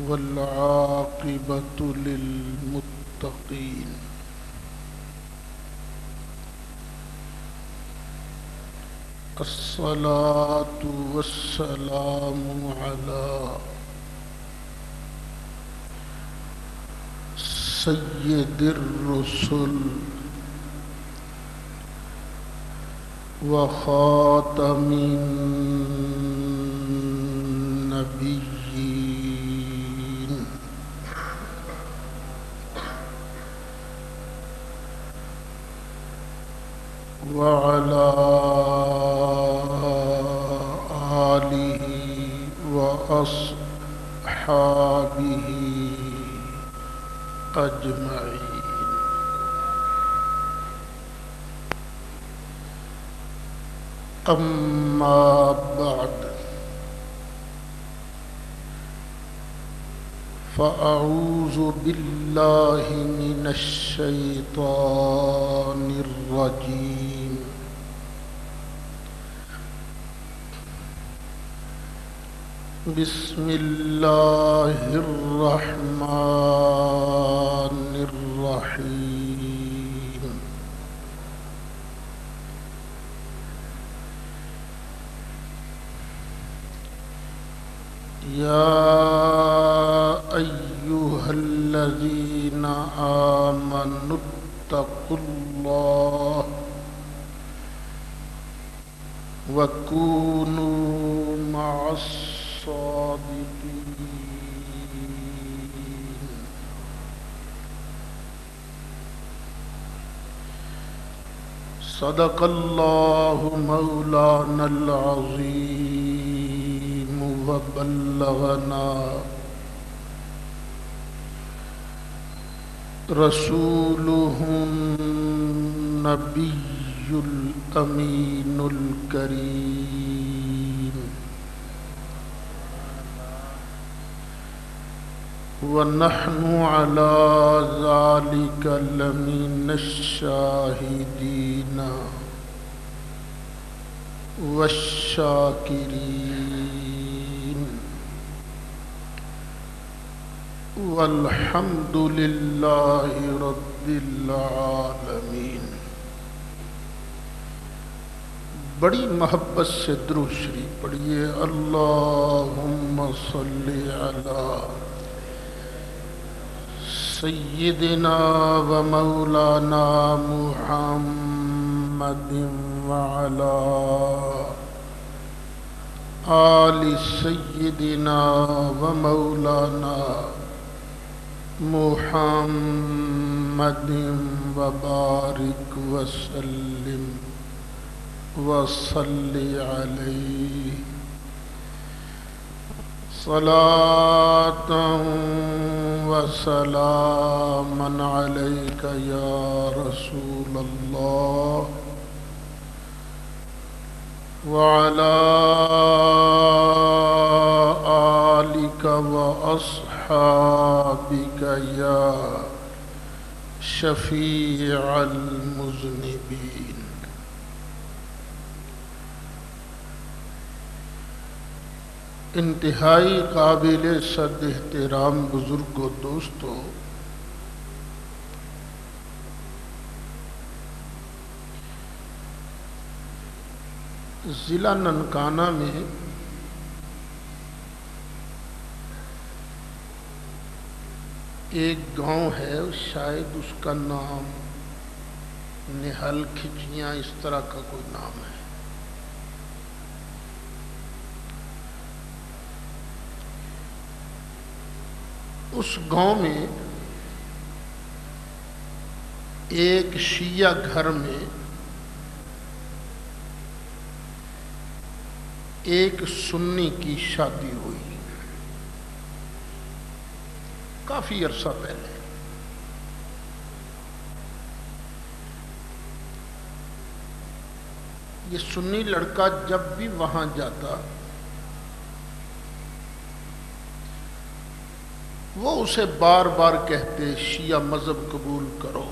والعاقبة للمتقين الصلاة والسلام على سيد الرسل وخاتم النبيين وعلى آله وأصحابه أجمعين. أما بعد، فأعوذ بالله من الشيطان الرجيم. بسم الله الرحمن الرحيم. يا أيها الذين آمنوا اتقوا الله وكونوا مع الصادقين. صدق الله مولانا العظيم وبلغنا رسوله النبي الأمين الكريم، ونحن على ذلك لمن الشاهدين والشاكرين، والحمد لله رب العالمين. بڑی محبت سے درود شریف پڑھیے. اللہم صلی علی سیدنا و مولانا محمد وعلی آل سیدنا و مولانا محمد وبارک وسلم وصلی علیہ صلاۃ وسلاما علیک یا رسول اللہ وعلی آلک وأصحابک یا شفیع المذنبین. انتہائی قابل صد احترام بزرگ و دوستو، ضلع ننکانہ میں ایک گاؤں ہے، شاید اس کا نام نہل کھچیاں اس طرح کا کوئی نام ہے. اس گاؤں میں ایک شیعہ گھر میں ایک سنی کی شادی ہوئی کافی عرصہ پہلے. یہ سنی لڑکا جب بھی وہاں جاتا وہ اسے بار بار کہتے شیعہ مذہب قبول کرو،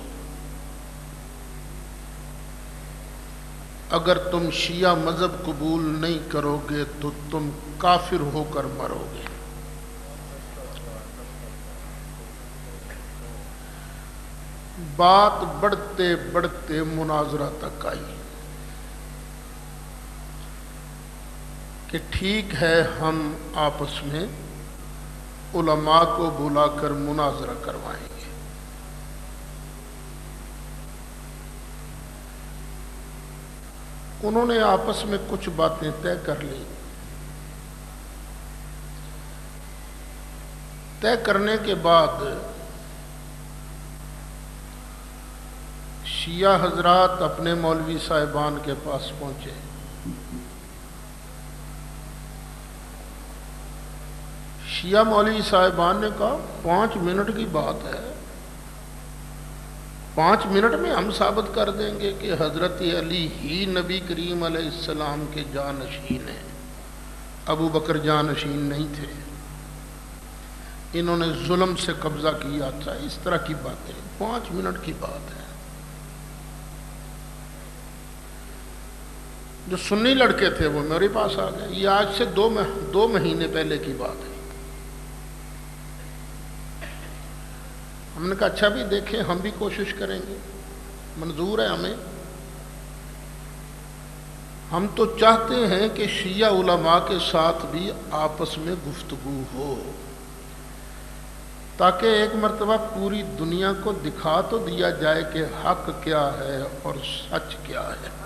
اگر تم شیعہ مذہب قبول نہیں کرو گے تو تم کافر ہو کر مرو گے. بات بڑھتے بڑھتے مناظرہ تک آئی کہ ٹھیک ہے ہم آپس میں علماء کو بلا کر مناظرہ کروائیں گے۔ انہوں نے آپس میں کچھ باتیں طے کر لی۔ طے کرنے کے بعد شیعہ حضرات اپنے مولوی صاحبان کے پاس پہنچے۔ شیعہ مولوی صاحبان نے کہا 5 منٹ کی بات ہے، 5 منٹ میں ہم ثابت کر دیں گے کہ حضرت علی ہی نبی کریم علیہ السلام کے جانشین ہیں، ابو بکر جانشین نہیں تھے، انہوں نے ظلم سے قبضہ کیا تھا، اس طرح کی باتیں۔ 5 منٹ کی بات ہے۔ جو سنی لڑکے تھے وہ میرے پاس آ گئے، یہ آج سے 2 مہینے پہلے کی بات ہے۔ ہم نے کہا اچھا بھی دیکھیں، ہم بھی کوشش کریں گے، منظور ہے ہمیں۔ ہم تو چاہتے ہیں کہ شیعہ علماء کے ساتھ بھی آپس میں گفتگو ہو، تاکہ ایک مرتبہ پوری دنیا کو دکھا تو دیا جائے کہ حق کیا ہے اور سچ کیا ہے۔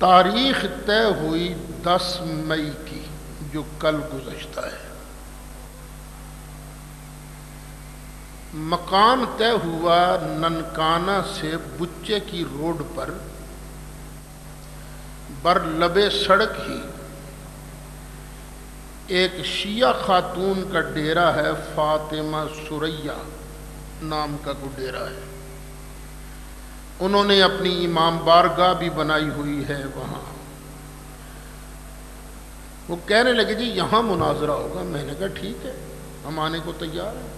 تاریخ طے ہوئی 10 مئی کی، جو کل گزشتہ ہے۔ مقام طے ہوا ننکانہ سے بچے کی روڈ پر، بر لبے سڑک ہی ایک شیعہ خاتون کا ڈیرا ہے، فاطمہ سریہ نام کا کوئی ڈیرا ہے۔ انہوں نے اپنی امام بارگاہ بھی بنائی ہوئی ہے وہاں۔ وہ کہنے لگے جی یہاں مناظرہ ہوگا۔ میں نے کہا ٹھیک ہے، ہم آنے کو تیار ہیں۔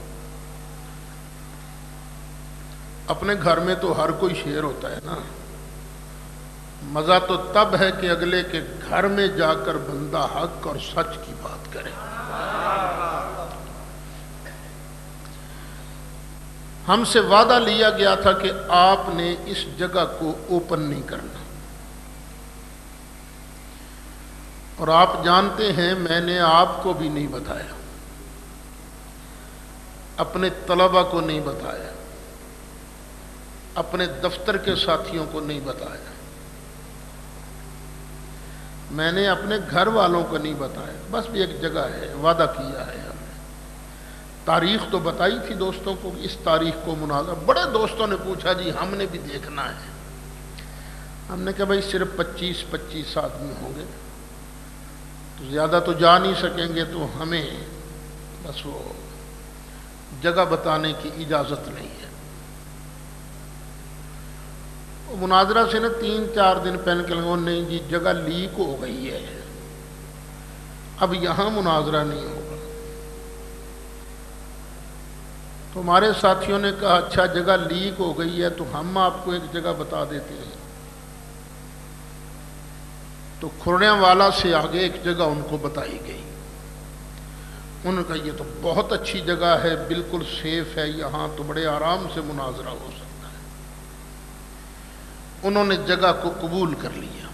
اپنے گھر میں تو ہر کوئی شیر ہوتا ہے نا، مزہ تو تب ہے کہ اگلے کے گھر میں جا کر بندہ حق اور سچ کی بات کرے۔ ہم سے وعدہ لیا گیا تھا کہ آپ نے اس جگہ کو اوپن نہیں کرنا، اور آپ جانتے ہیں میں نے آپ کو بھی نہیں بتایا، اپنے طلبہ کو نہیں بتایا، اپنے دفتر کے ساتھیوں کو نہیں بتایا، میں نے اپنے گھر والوں کو نہیں بتایا۔ بس بھی ایک جگہ ہے، وعدہ کیا ہے ہم نے۔ تاریخ تو بتائی تھی دوستوں کو، اس تاریخ کو مناظرہ۔ بڑے دوستوں نے پوچھا جی ہم نے بھی دیکھنا ہے۔ ہم نے کہا بھائی صرف 25 آدمی ہوں گے تو زیادہ تو جا نہیں سکیں گے، تو ہمیں بس وہ جگہ بتانے کی اجازت نہیں ہے۔ مناظرہ سے نا 3-4 دن پہلے کہ نہیں جی جگہ لیک ہو گئی ہے، اب یہاں مناظرہ نہیں ہوگا۔ تو ہمارے ساتھیوں نے کہا اچھا جگہ لیک ہو گئی ہے تو ہم آپ کو ایک جگہ بتا دیتے ہیں۔ تو کھرڑیاں والا سے آگے ایک جگہ ان کو بتائی گئی۔ انہوں نے کہا یہ تو بہت اچھی جگہ ہے، بالکل سیف ہے، یہاں تو بڑے آرام سے مناظرہ ہو سکتا ہے۔ انہوں نے جگہ کو قبول کر لیا۔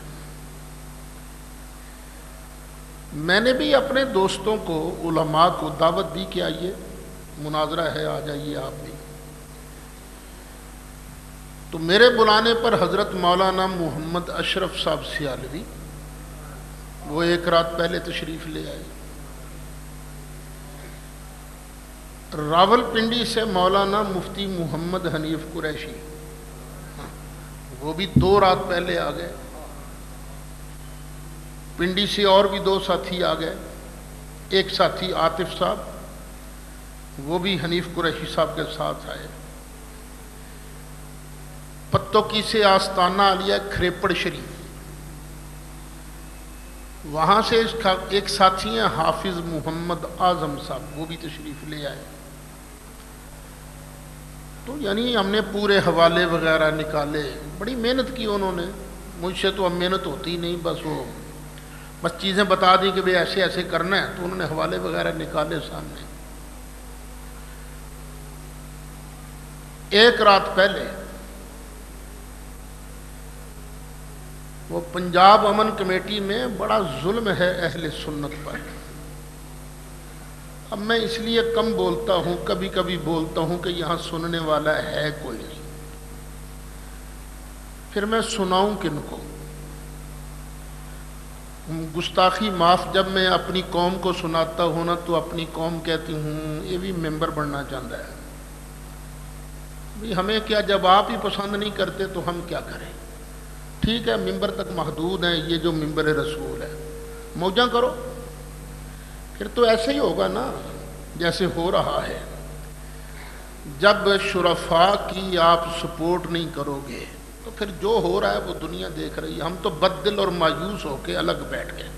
میں نے بھی اپنے دوستوں کو، علماء کو دعوت دی کہ آئیے مناظرہ ہے، آ جائیے آپ بھی۔ تو میرے بلانے پر حضرت مولانا محمد اشرف صاحب سیالوی وہ 1 رات پہلے تشریف لے آئے۔ راول پنڈی سے مولانا مفتی محمد حنیف قریشی وہ بھی 2 رات پہلے آ گئے۔ پنڈی سے اور بھی 2 ساتھی آ گئے۔ ایک ساتھی عاطف صاحب وہ بھی حنیف قریشی صاحب کے ساتھ آئے۔ پتوکی سے آستانہ علیہ کھریپڑ شریف وہاں سے ایک ساتھی ہیں حافظ محمد اعظم صاحب، وہ بھی تشریف لے آئے. تو یعنی ہم نے پورے حوالے وغیرہ نکالے، بڑی محنت کی انہوں نے. مجھ سے تو اب محنت ہوتی نہیں، بس چیزیں بتا دیں کہ بھئی ایسے ایسے کرنا ہے، تو انہوں نے حوالے وغیرہ نکالے سامنے. ایک رات پہلے وہ پنجاب امن کمیٹی میں بڑا ظلم ہے اہل سنت پر. اب میں اس لیے کم بولتا ہوں، کبھی کبھی بولتا ہوں کہ یہاں سننے والا ہے کوئی نہیں، پھر میں سناؤں کن کو؟ گستاخی معاف، جب میں اپنی قوم کو سناتا ہوں نا تو اپنی قوم کہتی ہوں یہ بھی ممبر بننا چاہتا ہے. ہمیں کیا، جب آپ ہی پسند نہیں کرتے تو ہم کیا کریں؟ ٹھیک ہے، ممبر تک محدود ہیں، یہ جو ممبر رسول ہے، موجاں کرو. پھر تو ایسے ہی ہوگا نا جیسے ہو رہا ہے. جب شرفاء کی آپ سپورٹ نہیں کرو گے تو پھر جو ہو رہا ہے وہ دنیا دیکھ رہی ہے. ہم تو بد دل اور مایوس ہو کے الگ بیٹھ گئے،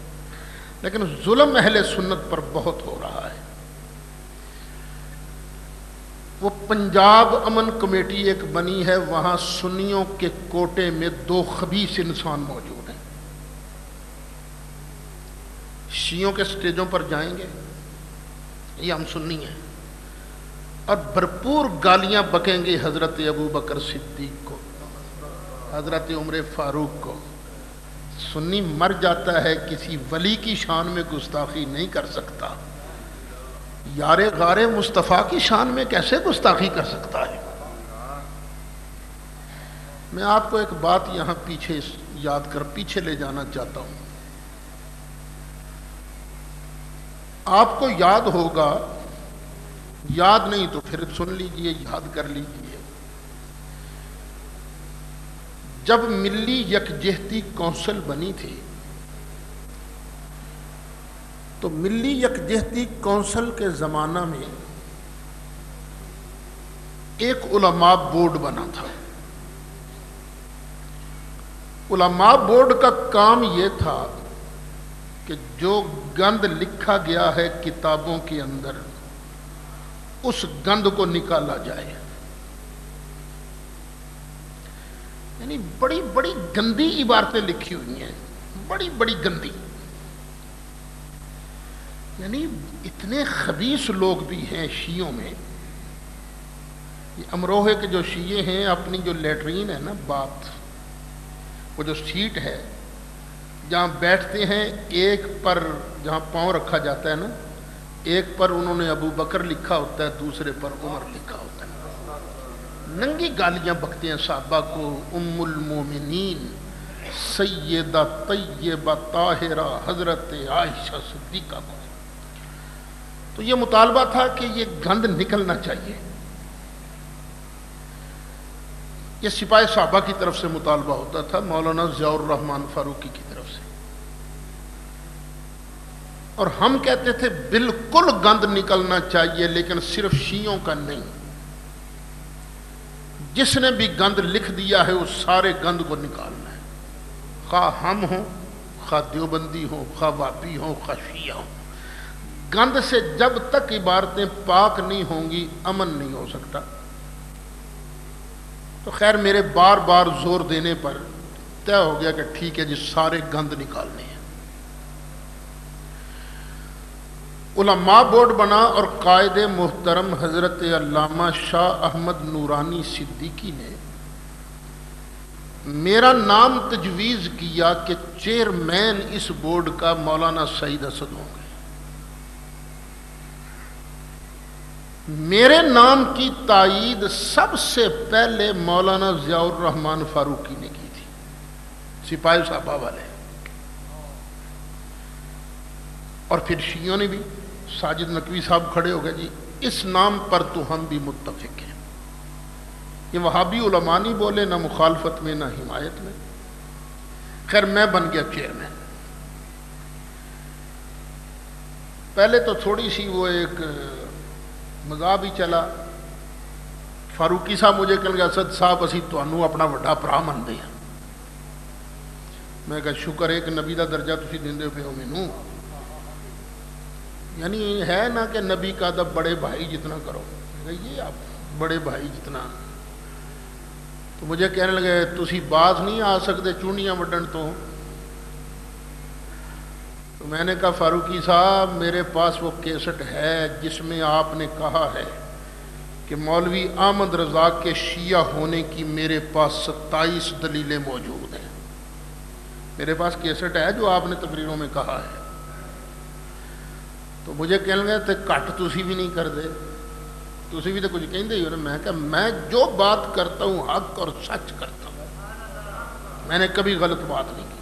لیکن ظلم اہل سنت پر بہت ہو رہا ہے. وہ پنجاب امن کمیٹی ایک بنی ہے، وہاں سنیوں کے کوٹے میں 2 خبیث انسان موجود ہیں. شیعوں کے سٹیجوں پر جائیں گے، یہ ہم سنی ہیں، اور بھرپور گالیاں بکیں گے حضرت ابو بکر صدیق کو، حضرت عمر فاروق کو. سنی مر جاتا ہے، کسی ولی کی شان میں گستاخی نہیں کر سکتا، یار غار مصطفیٰ کی شان میں کیسے گستاخی کر سکتا ہے؟ میں آپ کو ایک بات یہاں پیچھے لے جانا چاہتا ہوں. آپ کو یاد ہوگا، یاد نہیں تو پھر سن لیجئے، یاد کر لیجئے. جب ملی یکجہتی کونسل بنی تھی تو ملی یکجہتی کونسل کے زمانہ میں ایک علماء بورڈ بنا تھا. علماء بورڈ کا کام یہ تھا کہ جو گند لکھا گیا ہے کتابوں کے اندر، اس گند کو نکالا جائے. یعنی بڑی بڑی گندی عبارتیں لکھی ہوئی ہیں، بڑی بڑی گندی. یعنی اتنے خبیث لوگ بھی ہیں شیعوں میں. یہ امروہے کے جو شیعے ہیں، اپنی جو لیٹرین ہے نا، بات، وہ جو سیٹ ہے جہاں بیٹھتے ہیں، ایک پر جہاں پاؤں رکھا جاتا ہے نا، ایک پر انہوں نے ابو بکر لکھا ہوتا ہے، دوسرے پر عمر لکھا ہوتا ہے. ننگی گالیاں بکتے ہیں صحابہ کو، ام المومنین سیدہ طیبہ طاہرہ حضرت عائشہ صدیقہ کو. تو یہ مطالبہ تھا کہ یہ گند نکلنا چاہیے. یہ سپاہی صحابہ کی طرف سے مطالبہ ہوتا تھا، مولانا ضیاء الرحمن فاروقی کی طرف سے. اور ہم کہتے تھے بالکل گند نکلنا چاہیے، لیکن صرف شیعوں کا نہیں. جس نے بھی گند لکھ دیا ہے اس سارے گند کو نکالنا ہے، خواہ ہم ہوں، خواہ دیوبندی ہوں، خواہ وہابی ہوں، خواہ شیعہ ہوں. گند سے جب تک عبارتیں پاک نہیں ہوں گی امن نہیں ہو سکتا. تو خیر میرے بار بار زور دینے پر طے ہو گیا کہ ٹھیک ہے جی، سارے گند نکالنے ہیں. علماء بورڈ بنا اور قائد محترم حضرت علامہ شاہ احمد نورانی صدیقی نے میرا نام تجویز کیا کہ چیئرمین اس بورڈ کا مولانا سعید اسد ہوں گے. میرے نام کی تائید سب سے پہلے مولانا ضیاء الرحمن فاروقی نے کی تھی، سپاہی صحابہ والے. اور پھر شیعوں نے بھی، ساجد نقوی صاحب کھڑے ہو گئے، جی اس نام پر تو ہم بھی متفق ہیں. یہ وہابی علماء نہیں بولے، نہ مخالفت میں نہ حمایت میں. خیر میں بن گیا چیئرمین. پہلے تو تھوڑی سی وہ ایک مزاح بھی چلا. فاروقی صاحب مجھے کہنے لگے اسد صاحب اسی تانوں اپنا وڈا بھرا منتے ہیں. میں کہا شکر ہے کہ نبی دا درجہ تسی دیندے پے ہو مینوں، یعنی ہے نا کہ نبی کا ادب بڑے بھائی جتنا کرو، میں کہا یہ آپ بڑے بھائی جتنا، تو مجھے کہنے لگے تسی باز نہیں آ سکتے چونڈیاں وڈن تو میں نے کہا فاروقی صاحب میرے پاس وہ کیسٹ ہے جس میں آپ نے کہا ہے کہ مولوی احمد رضا کے شیعہ ہونے کی میرے پاس 27 دلیلیں موجود ہیں، میرے پاس کیسٹ ہے جو آپ نے تقریروں میں کہا ہے۔ تو مجھے کہنے لگے تے کٹ تسی بھی نہیں کر دے، تسی بھی تو کچھ کہیں دے ہی ہو نا۔ میں کہا میں جو بات کرتا ہوں حق اور سچ کرتا ہوں، میں نے کبھی غلط بات نہیں کی،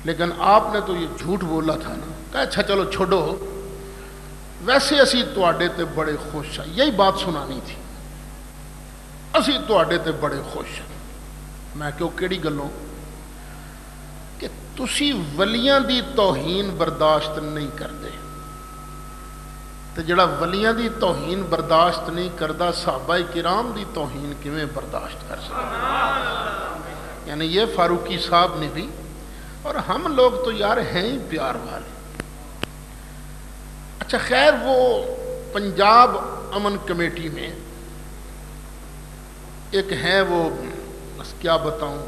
لیکن آپ نے تو یہ جھوٹ بولا تھا نا۔ کہا اچھا چلو چھوڑو، ویسے اسی تواڈے تے بڑے خوش ہیں، یہی بات سنانی تھی، اسی تواڈے تے بڑے خوش ہیں۔ میں کہو کیڑی گلوں؟ کہ تسی ولیاں دی توہین برداشت نہیں کردے، تو جڑا ولیاں دی توہین برداشت نہیں کردا صحابہ کرام دی توہین کیویں برداشت کر سکتا؟ یعنی یہ فاروقی صاحب نے بھی، اور ہم لوگ تو یار ہیں ہی پیار والے۔ اچھا خیر، وہ پنجاب امن کمیٹی میں ایک ہے، وہ بس کیا بتاؤں،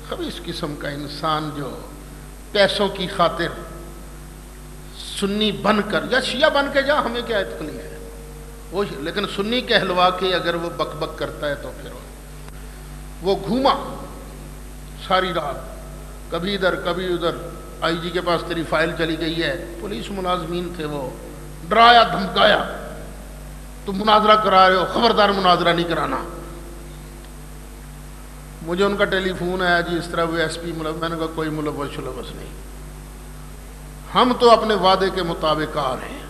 خبیث قسم کا انسان جو پیسوں کی خاطر سنی بن کر یا شیعہ بن کے جا، ہمیں کیا تکلیف ہے وہ، لیکن سنی کہلوا کے اگر وہ بک بک کرتا ہے تو پھر وہ گھوما ساری رات، کبھی ادھر کبھی ادھر، آئی جی کے پاس تیری فائل چلی گئی ہے، پولیس ملازمین تھے، وہ ڈرایا دھمکایا، تم مناظرہ کرا رہے ہو، خبردار مناظرہ نہیں کرانا۔ مجھے ان کا ٹیلی فون آیا، جی اس طرح وہ ایس پی ملوث، میں نے کہا کوئی ملوث شلوث نہیں، ہم تو اپنے وعدے کے مطابق آ رہے ہیں،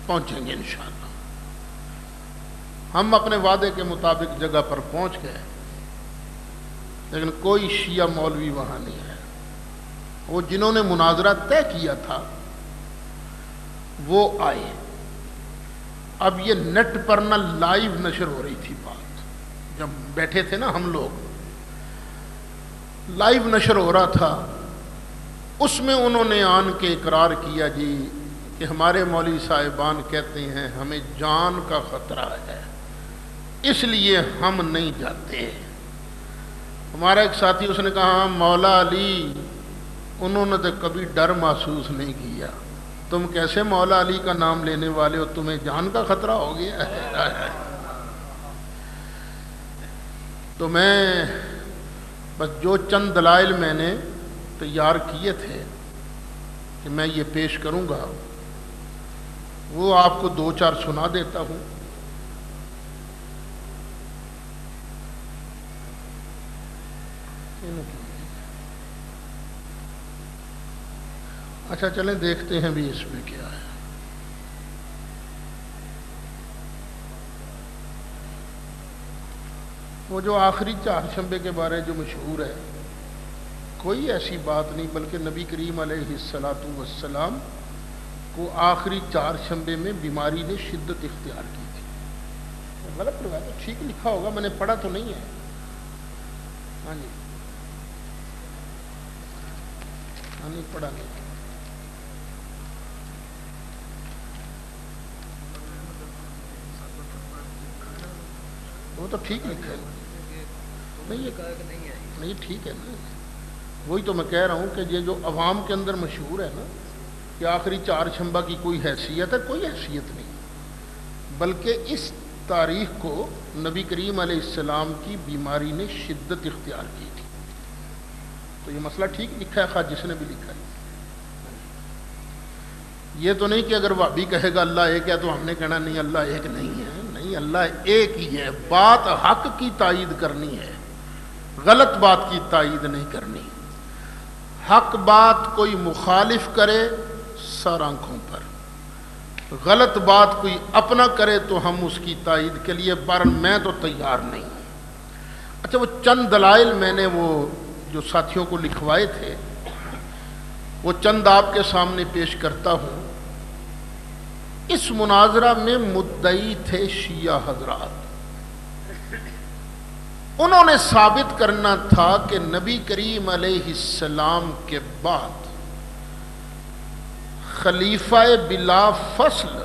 پہنچیں گے انشاءاللہ۔ ہم اپنے وعدے کے مطابق جگہ پر پہنچ گئے، لیکن کوئی شیعہ مولوی وہاں نہیں ہے۔ وہ جنہوں نے مناظرہ طے کیا تھا وہ آئے، اب یہ نیٹ پر نہ لائیو نشر ہو رہی تھی بات، جب بیٹھے تھے نا ہم لوگ، لائیو نشر ہو رہا تھا، اس میں انہوں نے آن کے اقرار کیا جی کہ ہمارے مولوی صاحبان کہتے ہیں ہمیں جان کا خطرہ ہے، اس لیے ہم نہیں جاتے۔ ہمارا ایک ساتھی اس نے کہا مولا علی انہوں نے تو کبھی ڈر محسوس نہیں کیا، تم کیسے مولا علی کا نام لینے والے ہو، تمہیں جان کا خطرہ ہو گیا ہے۔ تو میں بس جو چند دلائل میں نے تیار کیے تھے کہ میں یہ پیش کروں گا، وہ آپ کو دو چار سنا دیتا ہوں۔ اچھا چلیں دیکھتے ہیں بھی اس میں کیا ہے۔ وہ جو آخری چہارشنبے کے بارے جو مشہور ہے، کوئی ایسی بات نہیں، بلکہ نبی کریم علیہ السلام کو آخری چہارشنبے میں بیماری نے شدت اختیار کی تھی۔ غلط روایت، ٹھیک لکھا ہوگا، میں نے پڑھا تو نہیں ہے، ہاں جی ہاں نہیں پڑھا نہیں، وہ تو ٹھیک لکھا ہے، نہیں ٹھیک ہے نا، وہی تو میں کہہ رہا ہوں کہ یہ جو عوام کے اندر مشہور ہے نا کہ آخری چہارشنبہ کی کوئی حیثیت ہے، کوئی حیثیت نہیں، بلکہ اس تاریخ کو نبی کریم علیہ السلام کی بیماری نے شدت اختیار کی تھی۔ تو یہ مسئلہ ٹھیک لکھا ہے، خواہ جس نے بھی لکھا ہے، یہ تو نہیں کہ اگر وہابی کہے گا اللہ ایک ہے تو ہم نے کہنا نہیں اللہ ایک نہیں ہے، نہیں اللہ ایک ہی ہے، بات حق کی تائید کرنی ہے، غلط بات کی تائید نہیں کرنی۔ حق بات کوئی مخالف کرے سر آنکھوں پر، غلط بات کوئی اپنا کرے تو ہم اس کی تائید کے لیے میں تو تیار نہیں۔ اچھا وہ چند دلائل میں نے وہ جو ساتھیوں کو لکھوائے تھے وہ چند آپ کے سامنے پیش کرتا ہوں۔ اس مناظرہ میں مدعی تھے شیعہ حضرات، انہوں نے ثابت کرنا تھا کہ نبی کریم علیہ السلام کے بعد خلیفہ بلا فصل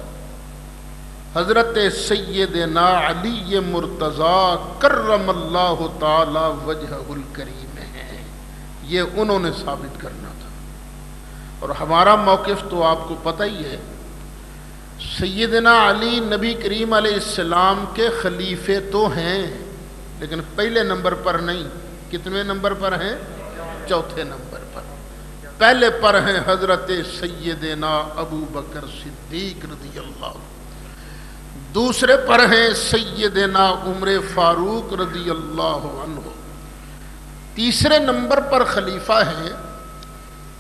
حضرت سیدنا علی مرتضیٰ کرم اللہ تعالی وجہہ الکریم ہیں. یہ انہوں نے ثابت کرنا تھا. اور ہمارا موقف تو آپ کو پتہ ہی ہے. سیدنا علی نبی کریم علیہ السلام کے خلیفے تو ہیں لیکن پہلے نمبر پر نہیں. کتنے نمبر پر ہیں؟ چوتھے نمبر پر. پہلے پر ہیں حضرت سیدنا ابو بکر صدیق رضی اللہ عنہ. دوسرے پر ہیں سیدنا عمر فاروق رضی اللہ عنہ. تیسرے نمبر پر خلیفہ ہیں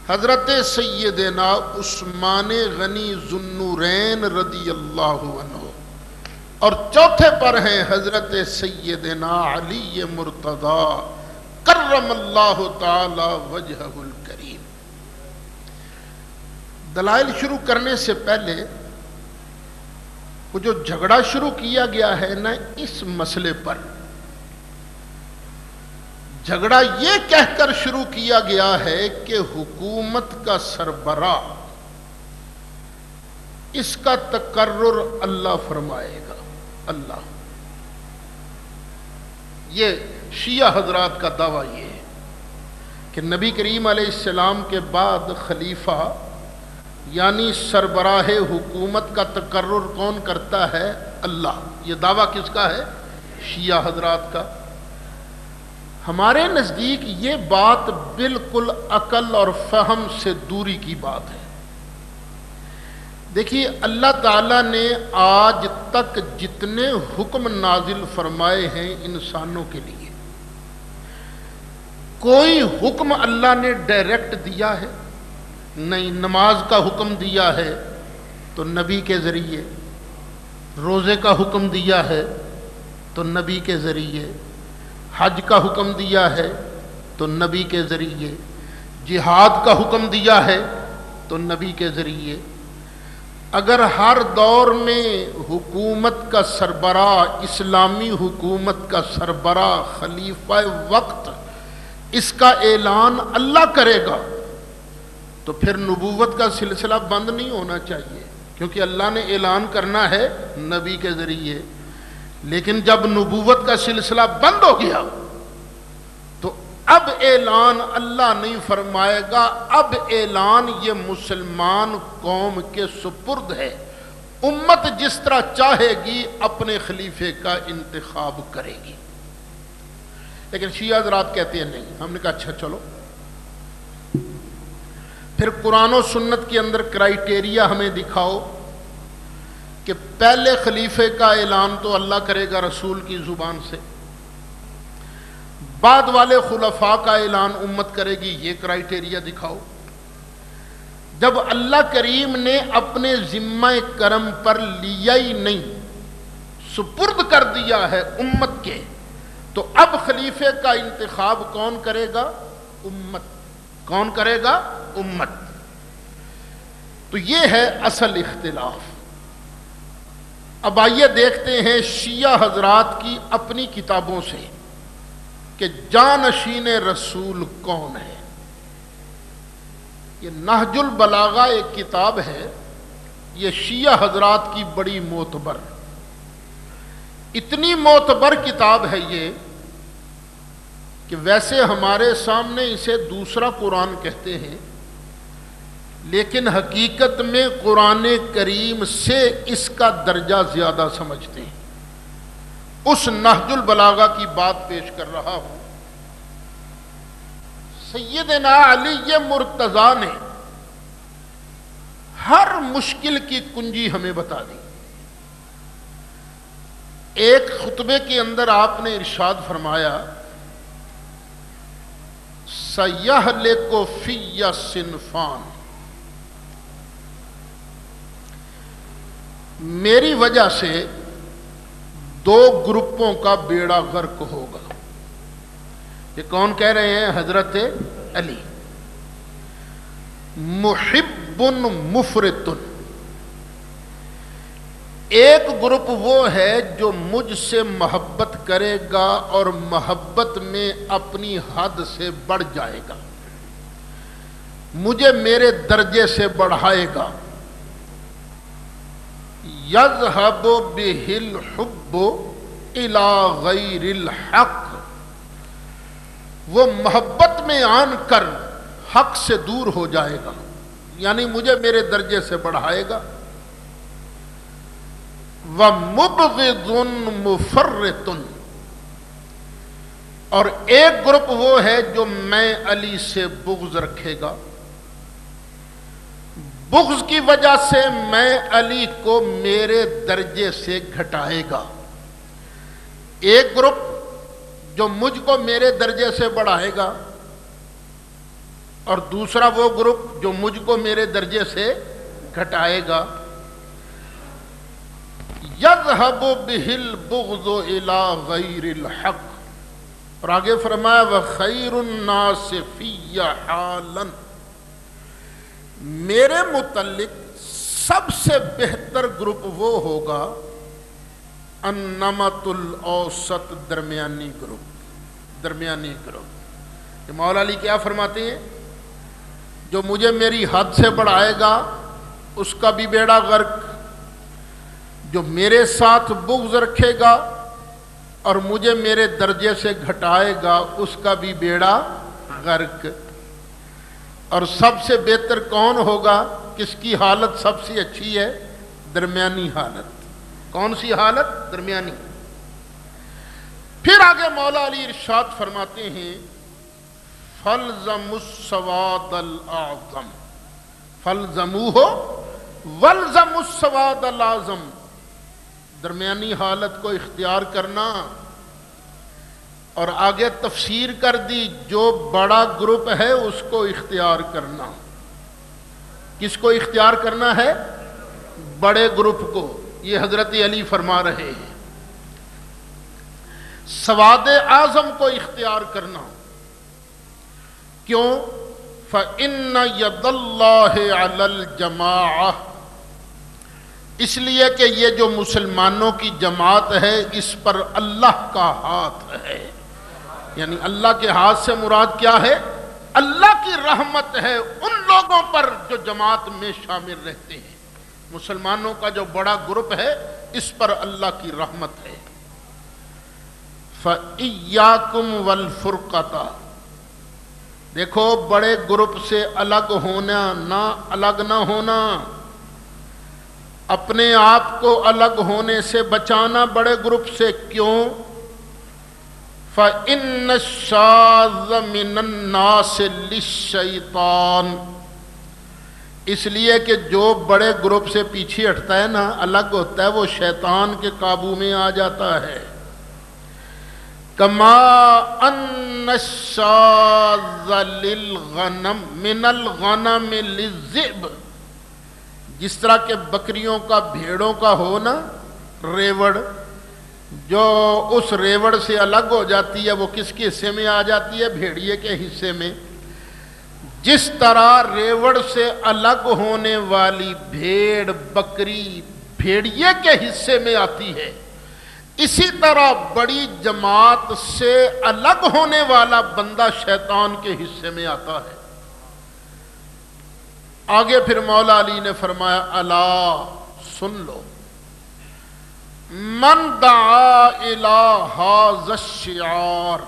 حضرت سیدنا عثمان غنی ذو النورین رضی اللہ عنہ. اور چوتھے پر ہیں حضرت سیدنا علی مرتضیٰ کرم اللہ تعالی وجہہ الکریم. دلائل شروع کرنے سے پہلے وہ جو جھگڑا شروع کیا گیا ہے نا اس مسئلے پر، جھگڑا یہ کہہ کر شروع کیا گیا ہے کہ حکومت کا سربراہ اس کا تقرر اللہ فرمائے گا. اللہ، یہ شیعہ حضرات کا دعویٰ یہ ہے کہ نبی کریم علیہ السلام کے بعد خلیفہ یعنی سربراہ حکومت کا تقرر کون کرتا ہے؟ اللہ. یہ دعویٰ کس کا ہے؟ شیعہ حضرات کا. ہمارے نزدیک یہ بات بالکل عقل اور فہم سے دوری کی بات ہے. دیکھیے، اللہ تعالیٰ نے آج تک جتنے حکم نازل فرمائے ہیں انسانوں کے لیے، کوئی حکم اللہ نے ڈائریکٹ دیا ہے نہیں. نماز کا حکم دیا ہے تو نبی کے ذریعے، روزے کا حکم دیا ہے تو نبی کے ذریعے، حج کا حکم دیا ہے تو نبی کے ذریعے، جہاد کا حکم دیا ہے تو نبی کے ذریعے. اگر ہر دور میں حکومت کا سربراہ، اسلامی حکومت کا سربراہ، خلیفہ وقت اس کا اعلان اللہ کرے گا تو پھر نبوت کا سلسلہ بند نہیں ہونا چاہیے، کیونکہ اللہ نے اعلان کرنا ہے نبی کے ذریعے. لیکن جب نبوت کا سلسلہ بند ہو گیا تو اب اعلان اللہ نہیں فرمائے گا، اب اعلان یہ مسلمان قوم کے سپرد ہے. امت جس طرح چاہے گی اپنے خلیفے کا انتخاب کرے گی. لیکن شیعہ حضرات کہتے ہیں نہیں. ہم نے کہا اچھا چلو، پھر قرآن و سنت کے اندر کرائیٹیریا ہمیں دکھاؤ کہ پہلے خلیفے کا اعلان تو اللہ کرے گا رسول کی زبان سے، بعد والے خلفاء کا اعلان امت کرے گی. یہ کرائیٹیریا دکھاؤ. جب اللہ کریم نے اپنے ذمہ کرم پر لیا ہی نہیں، سپرد کر دیا ہے امت کے، تو اب خلیفے کا انتخاب کون کرے گا؟ امت. کون کرے گا؟ امت. تو یہ ہے اصل اختلاف. اب آئیے دیکھتے ہیں شیعہ حضرات کی اپنی کتابوں سے کہ جانشین رسول کون ہے. یہ نہج البلاغہ ایک کتاب ہے، یہ شیعہ حضرات کی بڑی معتبر، اتنی معتبر کتاب ہے یہ کہ ویسے ہمارے سامنے اسے دوسرا قرآن کہتے ہیں، لیکن حقیقت میں قرآن کریم سے اس کا درجہ زیادہ سمجھتے ہیں. اس نہج البلاغہ کی بات پیش کر رہا ہوں. سیدنا علی مرتضیٰ نے ہر مشکل کی کنجی ہمیں بتا دی. ایک خطبے کے اندر آپ نے ارشاد فرمایا، سَيَهْلِكُ فِيَّ صِنْفَانِ، میری وجہ سے دو گروپوں کا بیڑا غرق ہوگا. یہ کون کہہ رہے ہیں؟ حضرت علی. محب مفرط، ایک گروپ وہ ہے جو مجھ سے محبت کرے گا اور محبت میں اپنی حد سے بڑھ جائے گا، مجھے میرے درجے سے بڑھائے گا۔ یذہب بہ الحب الی غیر الحق، وہ محبت میں آن کر حق سے دور ہو جائے گا، یعنی مجھے میرے درجے سے بڑھائے گا۔ وَمُبْغِضٌ مُفَرِّطٌ، اور ایک گروپ وہ ہے جو میں علی سے بغض رکھے گا، بغض کی وجہ سے میں علی کو میرے درجے سے گھٹائے گا۔ ایک گروپ جو مجھ کو میرے درجے سے بڑھائے گا، اور دوسرا وہ گروپ جو مجھ کو میرے درجے سے گھٹائے گا۔ یذہب بہ البغض الی غیر الحق، اور آگے فرمایا وخیر الناس فی حالا، میرے متعلق سب سے بہتر گروپ وہ ہوگا النمط الاوسط، درمیانی گروپ، درمیانی گروپ۔ کہ مولا علی کیا فرماتے ہیں؟ جو مجھے میری حد سے بڑھائے گا اس کا بھی بیڑا غرق، جو میرے ساتھ بغض رکھے گا اور مجھے میرے درجے سے گھٹائے گا اس کا بھی بیڑا غرق۔ اور سب سے بہتر کون ہوگا؟ کس کی حالت سب سے اچھی ہے؟ درمیانی حالت۔ کون سی حالت؟ درمیانی۔ پھر آگے مولا علی ارشاد فرماتے ہیں فَالْزَمُوا السَّوَادَ الْأَعْظَمَ، فَالْزَمُوهُ وَالْزَمُوا السَّوَادَ الْأَعْظَمَ، درمیانی حالت کو اختیار کرنا۔ اور آگے تفسیر کر دی جو بڑا گروپ ہے اس کو اختیار کرنا۔ کس کو اختیار کرنا ہے؟ بڑے گروپ کو۔ یہ حضرت علی فرما رہے ہیں سواد اعظم کو اختیار کرنا۔ کیوں؟ فَإِنَّ يَدَ اللَّهِ عَلَى الْجَمَاعَةِ، اس لیے کہ یہ جو مسلمانوں کی جماعت ہے اس پر اللہ کا ہاتھ ہے۔ یعنی اللہ کے ہاتھ سے مراد کیا ہے؟ اللہ کی رحمت ہے ان لوگوں پر جو جماعت میں شامل رہتے ہیں۔ مسلمانوں کا جو بڑا گروپ ہے اس پر اللہ کی رحمت ہے۔ فَإِيَّاكُمْ وَالْفُرْقَةَ، دیکھو بڑے گروپ سے الگ ہونا، الگ نہ ہونا، اپنے آپ کو الگ ہونے سے بچانا بڑے گروپ سے۔ کیوں؟ فَإِنَّ الشَّاذَ مِنَ النَّاسِ لِلشَّيْطَانِ، اس لیے کہ جو بڑے گروپ سے پیچھے ہٹتا ہے نا، الگ ہوتا ہے، وہ شیطان کے قابو میں آ جاتا ہے۔ كَمَا أَنَّ الشَّاذَ لِلْغَنَمِ مِنَ الْغَنَمِ لِلذِّئْبِ، جس طرح کہ بکریوں کا بھیڑوں کا ہو نا ریوڑ، جو اس ریوڑ سے الگ ہو جاتی ہے وہ کس کے حصے میں آ جاتی ہے؟ بھیڑیے کے حصے میں۔ جس طرح ریوڑ سے الگ ہونے والی بھیڑ بکری بھیڑیے کے حصے میں آتی ہے، اسی طرح بڑی جماعت سے الگ ہونے والا بندہ شیطان کے حصے میں آتا ہے۔ آگے پھر مولا علی نے فرمایا الا، سن لو، من دعا الی ھذا الشعار،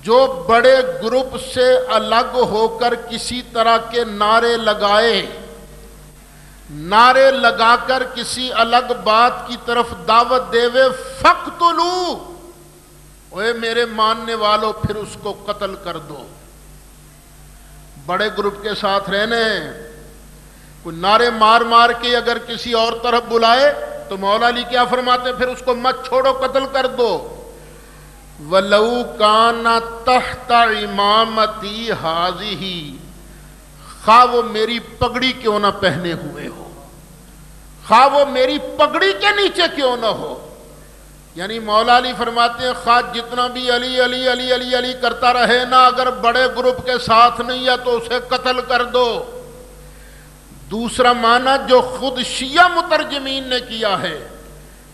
جو بڑے گروپ سے الگ ہو کر کسی طرح کے نعرے لگائے، نعرے لگا کر کسی الگ بات کی طرف دعوت دے وے، فقتلوا، اوے میرے ماننے والوں پھر اس کو قتل کر دو۔ بڑے گروپ کے ساتھ رہنے، کوئی نعرے مار مار کے اگر کسی اور طرف بلائے تو مولا علی کیا فرماتے؟ پھر اس کو مت چھوڑو، قتل کر دو۔ وَلَوْ كَانَ تَحْتَ عِمَامَتِي هَذِهِ، خواہ وہ میری پگڑی کیوں نہ پہنے ہوئے ہو، خواہ وہ میری پگڑی کے نیچے کیوں نہ ہو۔ یعنی مولا علی فرماتے ہیں خواہ جتنا بھی علی علی علی علی علی کرتا رہے نا، اگر بڑے گروپ کے ساتھ نہیں ہے تو اسے قتل کر دو۔ دوسرا معنی جو خود شیعہ مترجمین نے کیا ہے،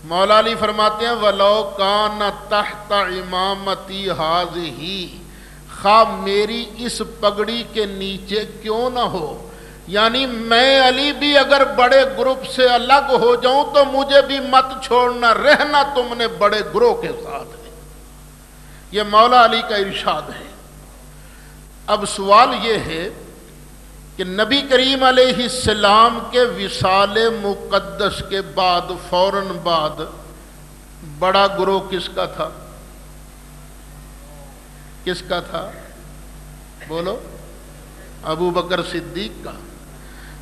مولا علی فرماتے ہیں وَلَوْ كَانَ تَحْتَ إِمَامَتِي هَذِهِ، خواہ میری اس پگڑی کے نیچے کیوں نہ ہو، یعنی میں علی بھی اگر بڑے گروپ سے الگ ہو جاؤں تو مجھے بھی مت چھوڑنا، رہنا تم نے بڑے گروہ کے ساتھ ہے۔ یہ مولا علی کا ارشاد ہے۔ اب سوال یہ ہے کہ نبی کریم علیہ السلام کے وصال مقدس کے بعد فوراً بعد بڑا گروہ کس کا تھا؟ کس کا تھا؟ بولو، ابو بکر صدیق کا۔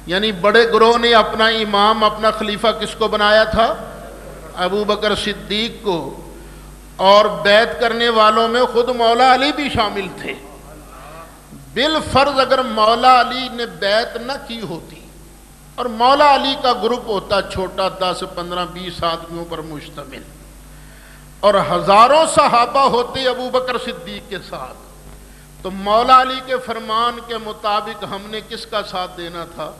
یعنی بڑے گروہ نے اپنا امام، اپنا خلیفہ کس کو بنایا تھا؟ ابو بکر صدیق کو، اور بیعت کرنے والوں میں خود مولا علی بھی شامل تھے۔ بالفرض اگر مولا علی نے بیعت نہ کی ہوتی اور مولا علی کا گروپ ہوتا چھوٹا 10 15 20 آدمیوں پر مشتمل اور ہزاروں صحابہ ہوتے ابو بکر صدیق کے ساتھ، تو مولا علی کے فرمان کے مطابق ہم نے کس کا ساتھ دینا تھا؟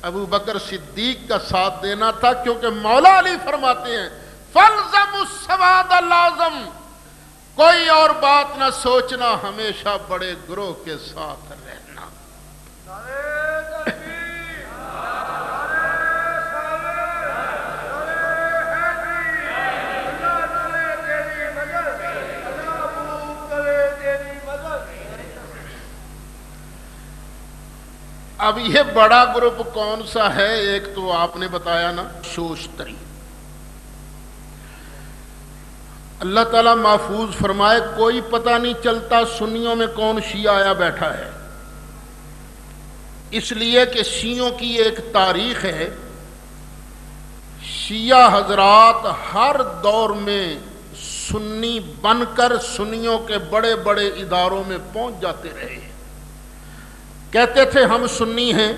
ابو بکر صدیق کا ساتھ دینا تھا، کیونکہ مولا علی فرماتے ہیں فَالْزَمُ السَّوَادَ لازم، کوئی اور بات نہ سوچنا، ہمیشہ بڑے گروہ کے ساتھ رہنا۔ اب یہ بڑا گروپ کون سا ہے؟ ایک تو آپ نے بتایا نا، شوشتری۔ اللہ تعالیٰ محفوظ فرمائے، کوئی پتہ نہیں چلتا سنیوں میں کون شیعہ آیا بیٹھا ہے، اس لیے کہ شیعوں کی ایک تاریخ ہے۔ شیعہ حضرات ہر دور میں سنی بن کر سنیوں کے بڑے بڑے اداروں میں پہنچ جاتے رہے، کہتے تھے ہم سنی ہیں،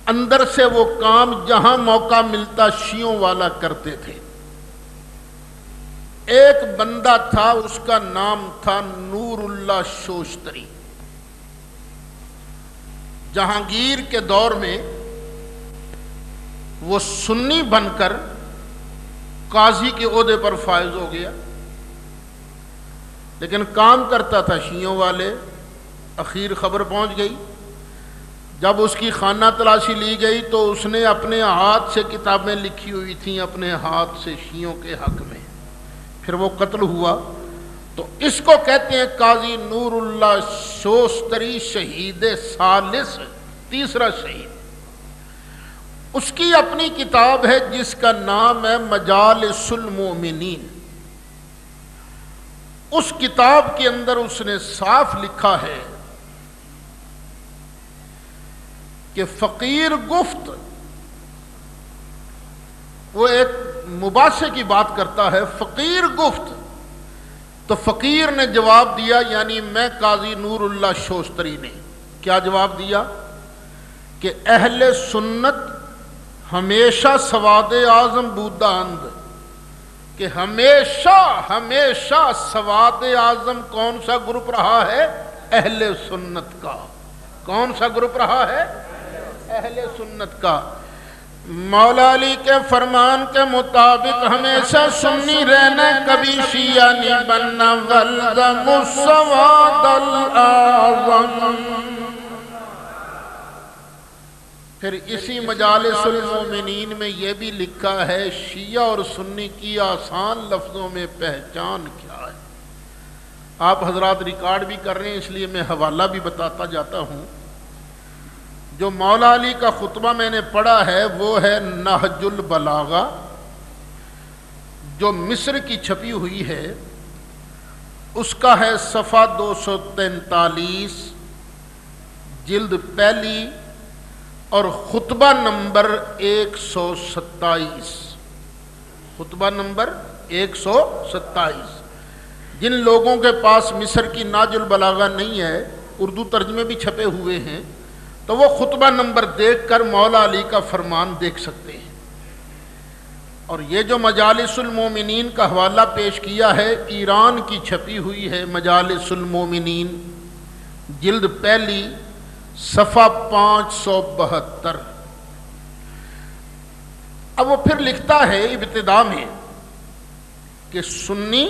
اندر سے وہ کام جہاں موقع ملتا شیعوں والا کرتے تھے۔ ایک بندہ تھا، اس کا نام تھا نور اللہ شوشتری۔ جہانگیر کے دور میں وہ سنی بن کر قاضی کے عہدے پر فائز ہو گیا، لیکن کام کرتا تھا شیعوں والے۔ اخیر خبر پہنچ گئی، جب اس کی خانہ تلاشی لی گئی تو اس نے اپنے ہاتھ سے کتابیں لکھی ہوئی تھیں، اپنے ہاتھ سے شیعوں کے حق میں، پھر وہ قتل ہوا۔ تو اس کو کہتے ہیں قاضی نور اللہ شوستری، شہید ثالث، تیسرا شہید۔ اس کی اپنی کتاب ہے جس کا نام ہے مجالس المومنین۔ اس کتاب کے اندر اس نے صاف لکھا ہے کہ فقیر گفت، وہ ایک مباحثے کی بات کرتا ہے، فقیر گفت تو فقیر نے جواب دیا، یعنی میں قاضی نور اللہ شوستری نے کیا جواب دیا کہ اہل سنت ہمیشہ سواد اعظم بودہ اند، کہ ہمیشہ سواد اعظم کون سا گروپ رہا ہے؟ اہل سنت کا۔ کون سا گروپ رہا ہے؟ اہل سنت کا۔ مولا علی کے فرمان کے مطابق ہمیشہ سنی رہنا، کبھی شیعہ نہیں بننا۔ وَالْزَمُ السَّوَادَ الْأَعْظَمَ۔ پھر اسی مجالس المومنین میں یہ بھی لکھا ہے، شیعہ اور سنی کی آسان لفظوں میں پہچان کیا ہے؟ آپ حضرات ریکارڈ بھی کر رہے ہیں، اس لیے میں حوالہ بھی بتاتا جاتا ہوں۔ جو مولا علی کا خطبہ میں نے پڑھا ہے وہ ہے نہج البلاغہ، جو مصر کی چھپی ہوئی ہے، اس کا ہے صفحہ 243، جلد پہلی، اور خطبہ نمبر 127۔ خطبہ نمبر 127۔ جن لوگوں کے پاس مصر کی نہج البلاغہ نہیں ہے، اردو ترجمے بھی چھپے ہوئے ہیں، تو وہ خطبہ نمبر دیکھ کر مولا علی کا فرمان دیکھ سکتے ہیں۔ اور یہ جو مجالس المومنین کا حوالہ پیش کیا ہے، ایران کی چھپی ہوئی ہے، مجالس المومنین، جلد پہلی، صفحہ 572۔ اب وہ پھر لکھتا ہے ابتدا میں کہ سنی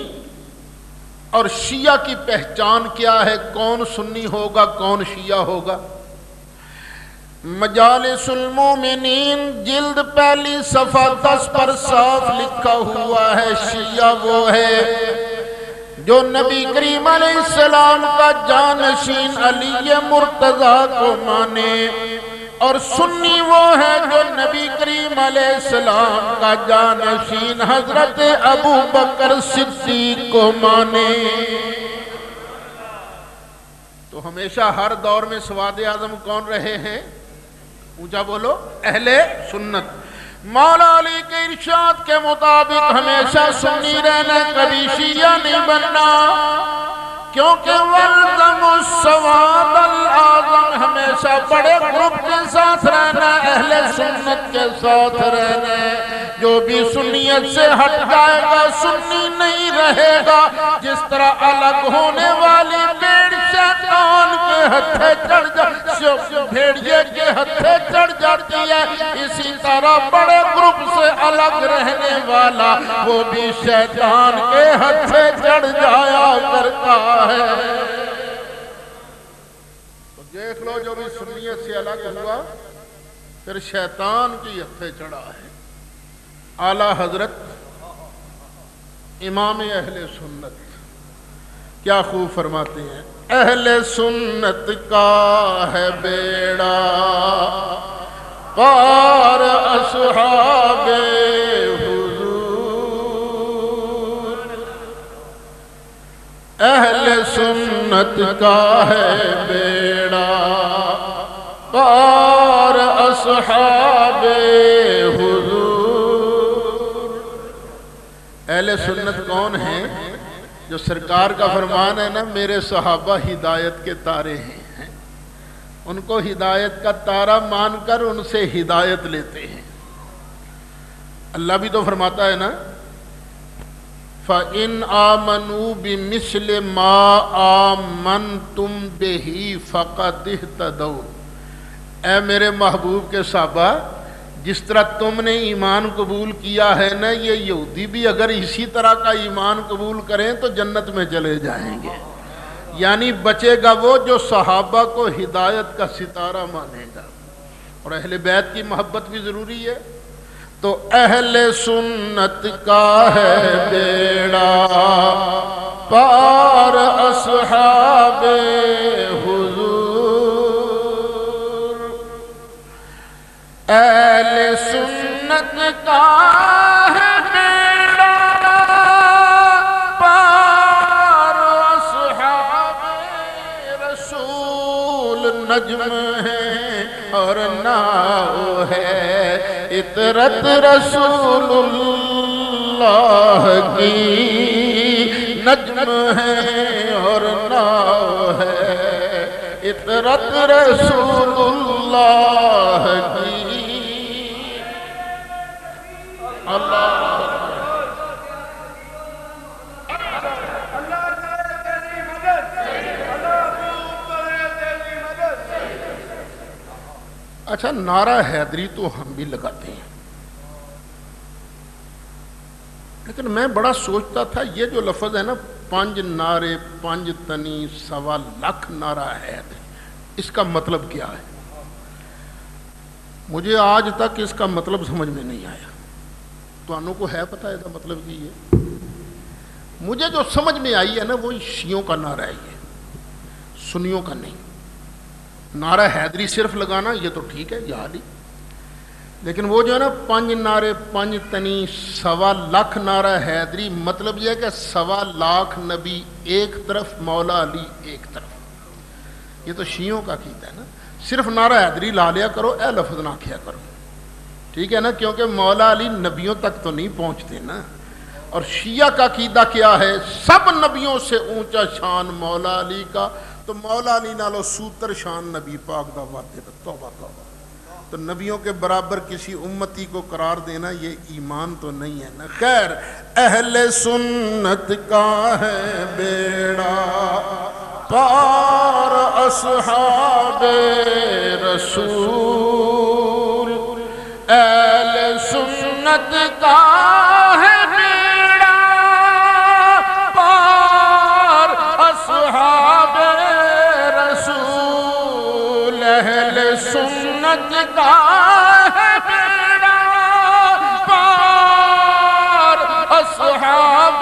اور شیعہ کی پہچان کیا ہے، کون سنی ہوگا کون شیعہ ہوگا۔ مجالس المومنین جلد پہلی صفحہ 10 پر صاف لکھا ہوا ہے، شیعہ وہ ہے جو نبی کریم علیہ السلام کا جانشین علی مرتضیٰ کو مانے، اور سنی وہ ہے جو نبی کریم علیہ السلام کا جانشین حضرت ابو بکر صدیق کو مانے۔ تو ہمیشہ ہر دور میں سواد اعظم کون رہے ہیں؟ اونچا بولو، اہل سنت۔ مولا علی کے ارشاد کے مطابق ہمیشہ سنی رہنا، کبھی شیعہ نہیں بننا، کیونکہ والزم السواد الاعظم، ہمیشہ بڑے گروپ کے ساتھ رہنا، اہل سنت کے ساتھ رہنا۔ جو بھی سنیت سے ہٹ جائے گا سنی نہیں رہے گا۔ جس طرح الگ ہونے والی بھیڑ شیطان کے ہتھے چڑھ بھیڑیے کے ہتھے چڑھ جاتی ہے، اسی طرح بڑے گروپ سے الگ رہنے والا وہ بھی شیطان کے ہتھے چڑھ جایا کرتا ہے۔ تو دیکھ لو جو بھی سنیت سے الگ ہوا پھر شیطان کی ہتھے چڑھا ہے۔ اعلیٰ حضرت امام اہل سنت کیا خوب فرماتے ہیں، اہل سنت کا ہے بیڑا پار اصحاب حضور، اہل سنت کا ہے بیڑا پار اصحاب حضور۔ اہل سنت کون ہیں؟ جو سرکار کا فرمان ہے نا، میرے صحابہ ہدایت کے تارے ہیں، ان کو ہدایت کا تارا مان کر ان سے ہدایت لیتے ہیں۔ اللہ بھی تو فرماتا ہے نا، فَإِنْ آمَنُوا بِمِثْلِ مَا آمَنْتُمْ بِهِ فَقَدْ اهْتَدَوْا۔ اے میرے محبوب کے صحابہ، جس طرح تم نے ایمان قبول کیا ہے نا، یہ یہودی بھی اگر اسی طرح کا ایمان قبول کریں تو جنت میں چلے جائیں گے۔ یعنی بچے گا وہ جو صحابہ کو ہدایت کا ستارہ مانے گا، اور اہل بیت کی محبت بھی ضروری ہے۔ تو اہل سنت کا ہے بیڑا پار اصحاب حضور، اہل سنت کا ہے بیڑا پار اصحاب رسول، نجم ہے اور ناؤ ہے عطرت رسول اللہ کی، نجم ہے اور ناؤ ہے عطرت رسول اللہ کی۔ اچھا، نعرہ حیدری تو ہم بھی لگاتے ہیں، لیکن میں بڑا سوچتا تھا یہ جو لفظ ہے نا، 5 نعرے 5 تنی 1.25 لاکھ نعرہ حیدری، اس کا مطلب کیا ہے؟ مجھے آج تک اس کا مطلب سمجھ میں نہیں آیا۔ تو انہوں کو ہے پتہ ہے اس کا مطلب کی ہے؟ مجھے جو سمجھ میں آئی ہے نا، وہ شیعوں کا نعرہ ہے، یہ سنیوں کا نہیں۔ نعرہ حیدری صرف لگانا یہ تو ٹھیک ہے، یاد ہی، لیکن وہ جو ہے نا 5 نعرے 5 تنی 1.25 لاکھ نعرہ حیدری، مطلب یہ ہے کہ 1.25 لاکھ نبی ایک طرف، مولا علی ایک طرف۔ یہ تو شیعوں کا عقیدہ ہے نا، صرف نعرہ حیدری لا لیا کرو، اے لفظ نہ کیا کرو، ٹھیک ہے نا، کیونکہ مولا علی نبیوں تک تو نہیں پہنچتے نا۔ اور شیعہ کا عقیدہ کیا ہے؟ سب نبیوں سے اونچا شان مولا علی کا، تو مولا علی نالو سوتر شان نبی پاک دا وعدے، توبہ توبہ۔ تو نبیوں کے برابر کسی امتی کو قرار دینا یہ ایمان تو نہیں ہے نا۔ خیر، اہل سنت کا ہے بیڑا پار اصحاب رسول، اہل سنت سنت کا ہے بیڑا پار، اصحاب رسول اہل سنت کا ہے بیڑا پار، اصحاب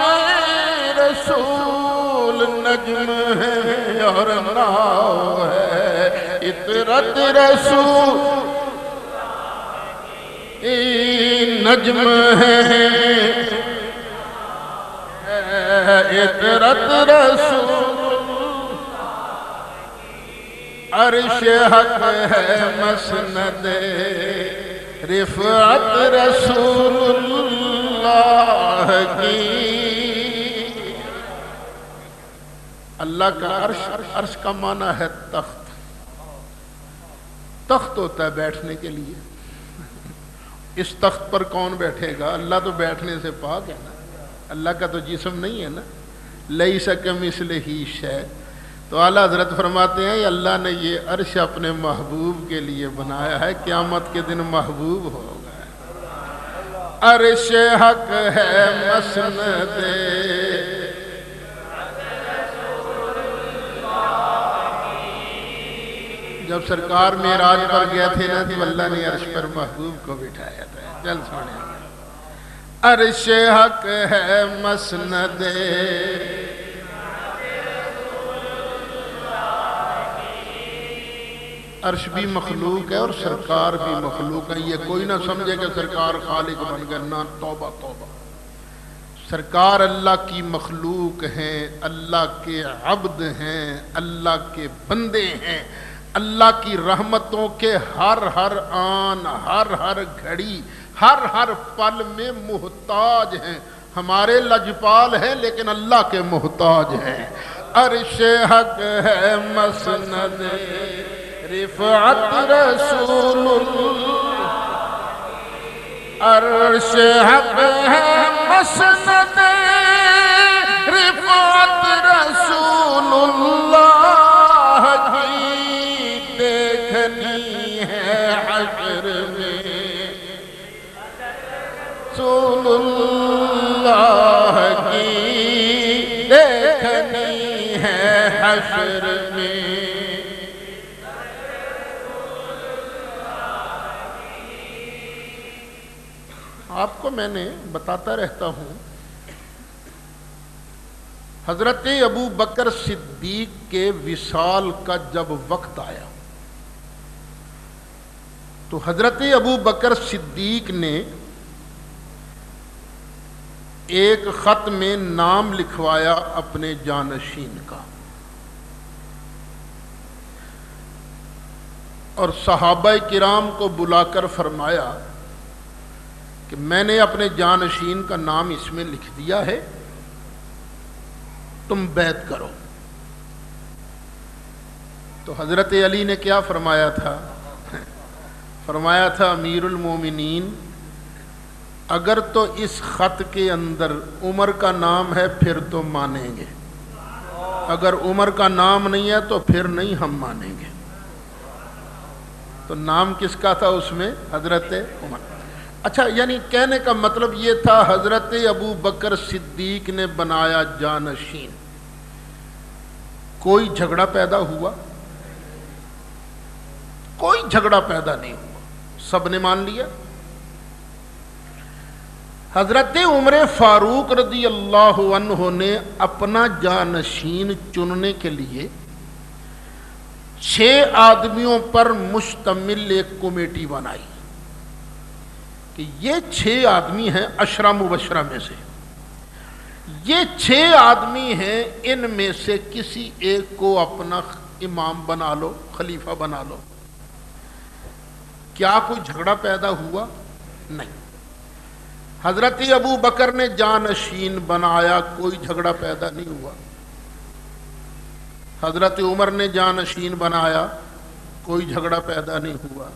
رسول نجم ہے اور ناؤ ہے، اطرت رسول نجم ہے، اطرت رسول عرش حق ہے، مسند رفعت رسول اللہ کی۔ اللہ کا عرش، عرش کا معنی ہے تخت، تخت ہوتا ہے بیٹھنے کے لیے۔ اس تخت پر کون بیٹھے گا؟ اللہ تو بیٹھنے سے پاک ہے نا، اللہ کا تو جسم نہیں ہے نا، لیس کمثلہ شیء۔ تو اعلیٰ حضرت فرماتے ہیں اللہ نے یہ عرش اپنے محبوب کے لیے بنایا ہے، قیامت کے دن محبوب ہوگا۔ عرش حق ہے مسند، جب سرکار معراج پر گئے تھے نا تو اللہ نے عرش پر محبوب کو بٹھایا تھا۔ چل سونے، عرش حق ہے مسند، عرش بھی مخلوق ہے اور سرکار بھی مخلوق ہے۔ یہ کوئی نہ سمجھے کہ سرکار خالق بن گئے، نہ، توبہ توبہ۔ سرکار اللہ کی مخلوق ہیں، اللہ کے عبد ہیں، اللہ کے بندے ہیں، اللہ کی رحمتوں کے ہر ہر آن، ہر ہر گھڑی، ہر ہر پل میں محتاج ہیں۔ ہمارے لجپال ہیں لیکن اللہ کے محتاج ہیں۔ عرش حق ہے مسند رفعت رسول اللہ، عرش حق ہے مسند رفعت رسول اللہ کی، دیکھنی ہے حشر میں رسول اللہ کی، دیکھنی ہے حشر میں۔ آپ کو میں نے بتاتا رہتا ہوں، حضرت ابو بکر صدیق کے وصال کا جب وقت آیا تو حضرت ابو بکر صدیق نے ایک خط میں نام لکھوایا اپنے جانشین کا، اور صحابہ کرام کو بلا کر فرمایا کہ میں نے اپنے جانشین کا نام اس میں لکھ دیا ہے، تم بیعت کرو۔ تو حضرت علی نے کیا فرمایا تھا؟ فرمایا تھا امیر المومنین، اگر تو اس خط کے اندر عمر کا نام ہے پھر تو مانیں گے، اگر عمر کا نام نہیں ہے تو پھر نہیں ہم مانیں گے۔ تو نام کس کا تھا اس میں؟ حضرت عمر۔ اچھا، یعنی کہنے کا مطلب یہ تھا حضرت ابو بکر صدیق نے بنایا جانشین۔ کوئی جھگڑا پیدا ہوا؟ کوئی جھگڑا پیدا نہیں ہوا، سب نے مان لیا۔ حضرت عمر فاروق رضی اللہ عنہ نے اپنا جانشین چننے کے لیے 6 آدمیوں پر مشتمل ایک کمیٹی بنائی کہ یہ 6 آدمی ہیں 10 مبشرہ میں سے، یہ 6 آدمی ہیں، ان میں سے کسی ایک کو اپنا امام بنا لو، خلیفہ بنا لو۔ کیا کوئی جھگڑا پیدا ہوا؟ نہیں۔ حضرت ابو بکر نے جانشین بنایا، کوئی جھگڑا پیدا نہیں ہوا۔ حضرت عمر نے جانشین بنایا، کوئی جھگڑا پیدا نہیں ہوا۔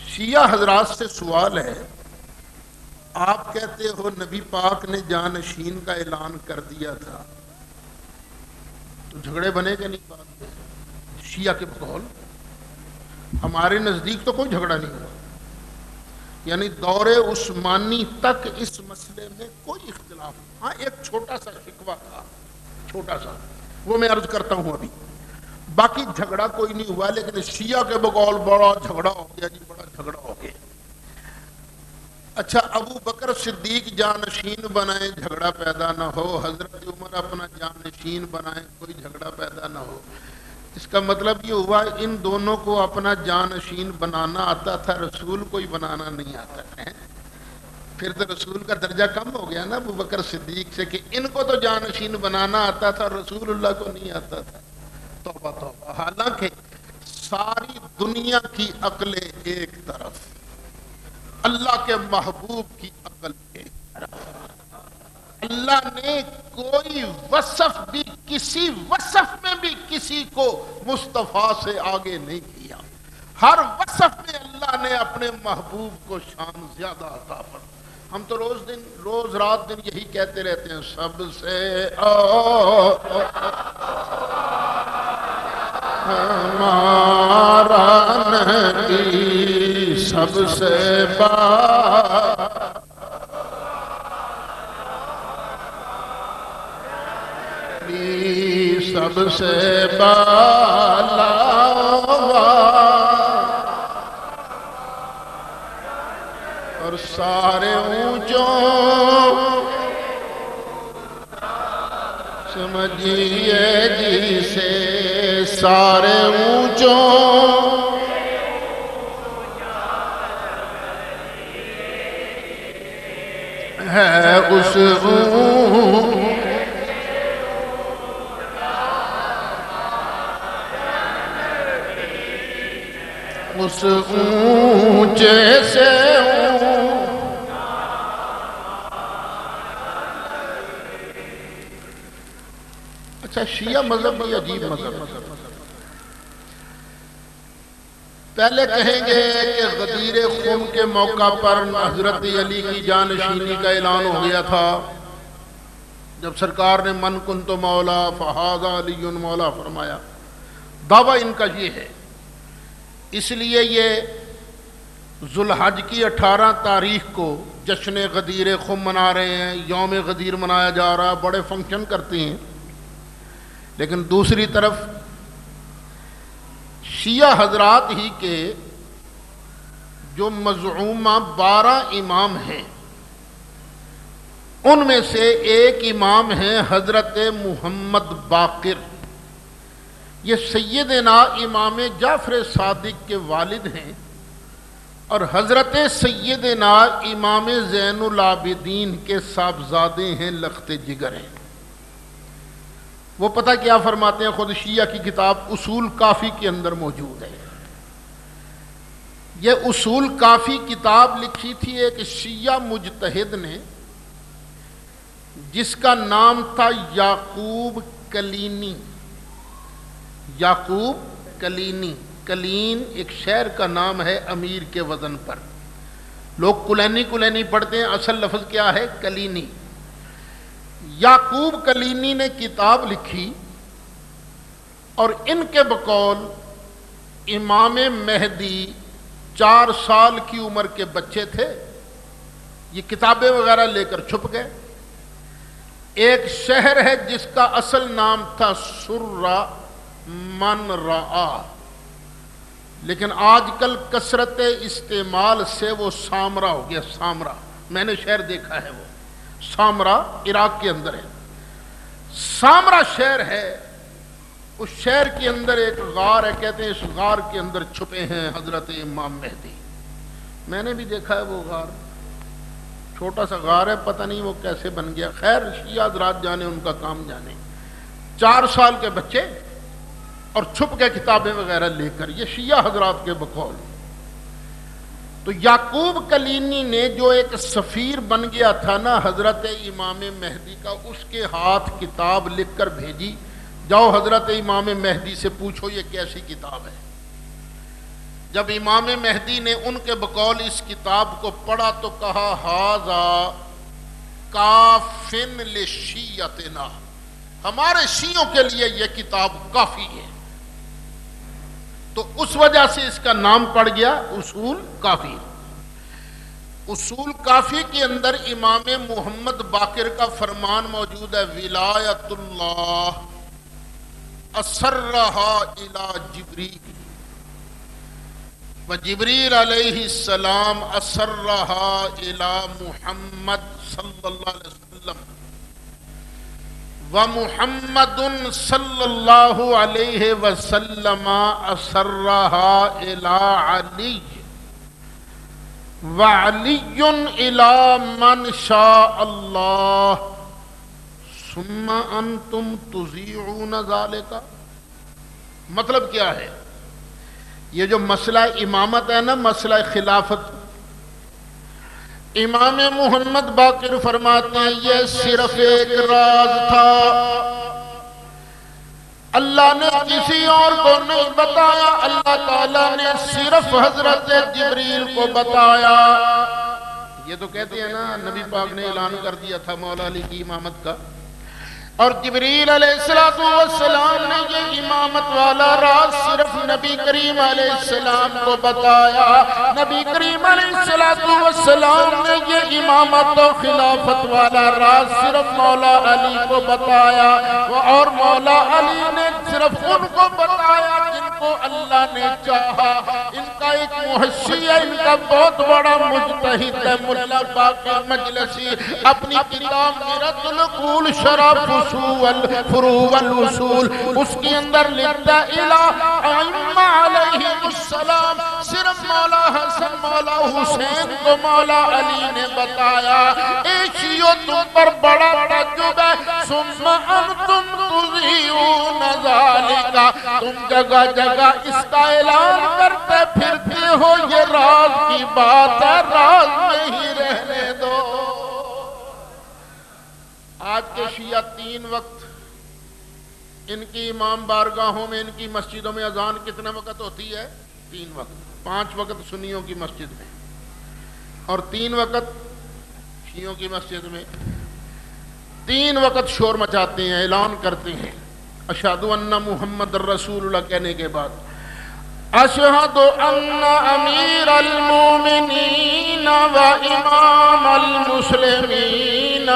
شیعہ حضرات سے سوال ہے، آپ کہتے ہو نبی پاک نے جانشین کا اعلان کر دیا تھا، تو جھگڑے بنے کہ نہیں بات؟ شیعہ کے بقول ہمارے نزدیک تو کوئی جھگڑا نہیں ہوا، یعنی دور عثمانی تک اس مسئلے میں کوئی اختلاف نہیں. ہاں ایک چھوٹا سا شکوہ تھا، چھوٹا سا، وہ میں عرض کرتا ہوں ابھی. باقی جھگڑا کوئی نہیں ہوا، لیکن شیعہ کے بقول بڑا جھگڑا ہو گیا جی، بڑا جھگڑا ہو گیا. اچھا ابو بکر صدیق جانشین بنائیں جھگڑا پیدا نہ ہو، حضرت عمر اپنا جانشین بنائیں کوئی جھگڑا پیدا نہ ہو. اس کا مطلب یہ ہوا ان دونوں کو اپنا جانشین بنانا آتا تھا، رسول کوئی بنانا نہیں آتا ہے. پھر تو رسول کا درجہ کم ہو گیا نا ابو بکر صدیق سے، کہ ان کو تو جانشین بنانا آتا تھا، رسول اللہ کو نہیں آتا تھا. توبہ توبہ. حالانکہ ساری دنیا کی عقلیں ایک طرف، اللہ کے محبوب کی عقل ایک طرف. اللہ نے کوئی وصف بھی، کسی وصف میں بھی کسی کو مصطفیٰ سے آگے نہیں کیا. ہر وصف میں اللہ نے اپنے محبوب کو شان زیادہ عطا فرمائی. ہم تو روز رات دن یہی کہتے رہتے ہیں، سب سے ہمارا نبی سب سے سب سے بالا اور سارے اونچوں سمجھیے جسے سارے اونچوں ہے اس اونچے سے. اچھا شیعہ مذہب بھی عجیب مذہب ہے. پہلے کہیں گے کہ غدیر خم کے موقع پر حضرت علی کی جانشینی کا اعلان ہو گیا تھا، جب سرکار نے من کنت مولا فہذا علی مولا فرمایا. دعویٰ ان کا یہ ہے. اس لیے یہ ذوالحج کی 18 تاریخ کو جشن غدیر خم منا رہے ہیں، یوم غدیر منایا جا رہا ہے، بڑے فنکشن کرتے ہیں. لیکن دوسری طرف شیعہ حضرات ہی کے جو مزعومہ 12 امام ہیں، ان میں سے ایک امام ہیں حضرت محمد باقر. یہ سیدنا امام جعفر صادق کے والد ہیں اور حضرت سیدنا امام زین العابدین کے صاحبزادے ہیں، لخت جگر ہیں. وہ پتہ کیا فرماتے ہیں؟ خود شیعہ کی کتاب اصول کافی کے اندر موجود ہے. یہ اصول کافی کتاب لکھی تھی ایک شیعہ مجتہد نے، جس کا نام تھا یعقوب کلینی. یعقوب کلینی، کلین ایک شہر کا نام ہے امیر کے وزن پر. لوگ کلینی پڑھتے ہیں، اصل لفظ کیا ہے؟ کلینی. یعقوب کلینی نے کتاب لکھی اور ان کے بقول امام مہدی 4 سال کی عمر کے بچے تھے. یہ کتابیں وغیرہ لے کر چھپ گئے. ایک شہر ہے جس کا اصل نام تھا سرہ من رآ، لیکن آج کل کثرت استعمال سے وہ سامرا ہو گیا. سامرا میں نے شہر دیکھا ہے، وہ سامرا عراق کے اندر ہے. سامرا شہر ہے. اس شہر کے اندر ایک غار ہے، کہتے ہیں اس غار کے اندر چھپے ہیں حضرت امام مہدی. میں نے بھی دیکھا ہے وہ غار، چھوٹا سا غار ہے، پتہ نہیں وہ کیسے بن گیا. خیر شیعہ حضرات جانے، ان کا کام جانے. 4 سال کے بچے اور چھپ کے کتابیں وغیرہ لے کر، یہ شیعہ حضرات کے بقول. تو یعقوب کلینی نے جو ایک سفیر بن گیا تھا نا حضرت امام مہدی کا، اس کے ہاتھ کتاب لکھ کر بھیجی، جاؤ حضرت امام مہدی سے پوچھو یہ کیسی کتاب ہے. جب امام مہدی نے ان کے بقول اس کتاب کو پڑھا تو کہا ھذا کافن لشیعتنا، ہمارے شیعوں کے لیے یہ کتاب کافی ہے. تو اس وجہ سے اس کا نام پڑ گیا اصول کافی. اصول کافی کے اندر امام محمد باقر کا فرمان موجود ہے، ولایت اللہ اسرہا الی جبریل وجبریل علیہ السلام اسرہا الی محمد صلی اللہ علیہ وسلم ومحمد صلی اللہ علیہ وسلم اسرہا الی علی وعلی الی من شاء اللہ ثم انتم تذیعون ذالک۔ مطلب کیا ہے؟ یہ جو مسئلہ امامت ہے نا، مسئلہ خلافت، امام محمد باقر فرماتے ہیں یہ صرف ایک راز تھا، اللہ نے کسی اور کو نہیں بتایا، اللہ تعالیٰ نے صرف حضرت جبریل کو بتایا۔ یہ تو کہتے ہیں نا نبی پاک نے اعلان کر دیا تھا مولا علی کی امامت کا، اور جبریل علیہ السلام نے یہ امامت والا راز صرف نبی کریم علیہ السلام کو بتایا۔ نبی کریم علیہ السلام نے یہ امامت و خلافت والا راز صرف مولا علی کو بتایا، اور مولا علی نے صرف ان کو بتایا جن کو اللہ نے چاہا۔ ان کا ایک محشی ہے، ان کا بہت بڑا مجتہد ہے، ملا باقر مجلسی، اپنی کتاب میرۃ العقول شرح فروع والوصول اس کے اندر لکھتا ائمہ علیہم السلام صرف مولا حسن مولا حسین کو مولا علی نے بتایا۔ اے شیعو تم پر بڑا تعجب ہے، ثم انتم تذیعون ذالک، تم جگہ جگہ اس کا اعلان کرتے پھرتے ہو، یہ راز کی بات ہے، راز میں ہی رہنے دو۔ آج کے شیعہ 3 وقت ان کی امام بارگاہوں میں، ان کی مسجدوں میں اذان کتنے وقت ہوتی ہے؟ 3 وقت۔ 5 وقت سنیوں کی مسجد میں اور 3 وقت شیعوں کی مسجد میں، 3 وقت شور مچاتے ہیں، اعلان کرتے ہیں اشہد ان محمد الرسول اللہ کہنے کے بعد اشہد ان امیر المومنین و امام المسلمین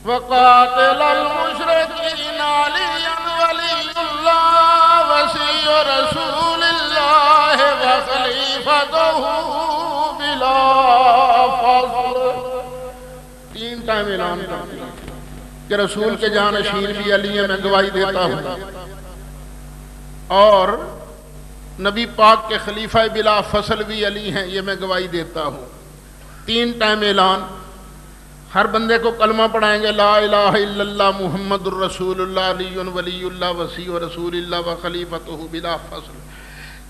وقاتل المشرکین علی ولی اللہ وصی رسول اللہ وخلیفتہ بلا فضل۔ 3 ٹائم اعلان کرتے ہیں کہ رسول کے جانشین بھی علی ہیں، میں گواہی دیتا ہوں، اور نبی پاک کے خلیفہ بلا فصل بھی علی ہیں، یہ میں گواہی دیتا ہوں۔ 3 ٹائم اعلان، ہر بندے کو کلمہ پڑھائیں گے لا الہ الا اللہ محمد الرسول اللہ علی ولی اللہ وصی رسول اللہ وخلیفتہ بلا فصل۔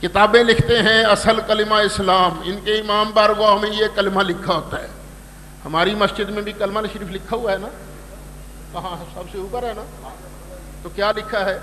کتابیں لکھتے ہیں اصل کلمہ اسلام، ان کے امام بارگاہ میں یہ کلمہ لکھا ہوتا ہے۔ ہماری مسجد میں بھی کلمہ شریف لکھا ہوا ہے نا، کہاں سب سے اوپر ہے نا، تو کیا لکھا ہے؟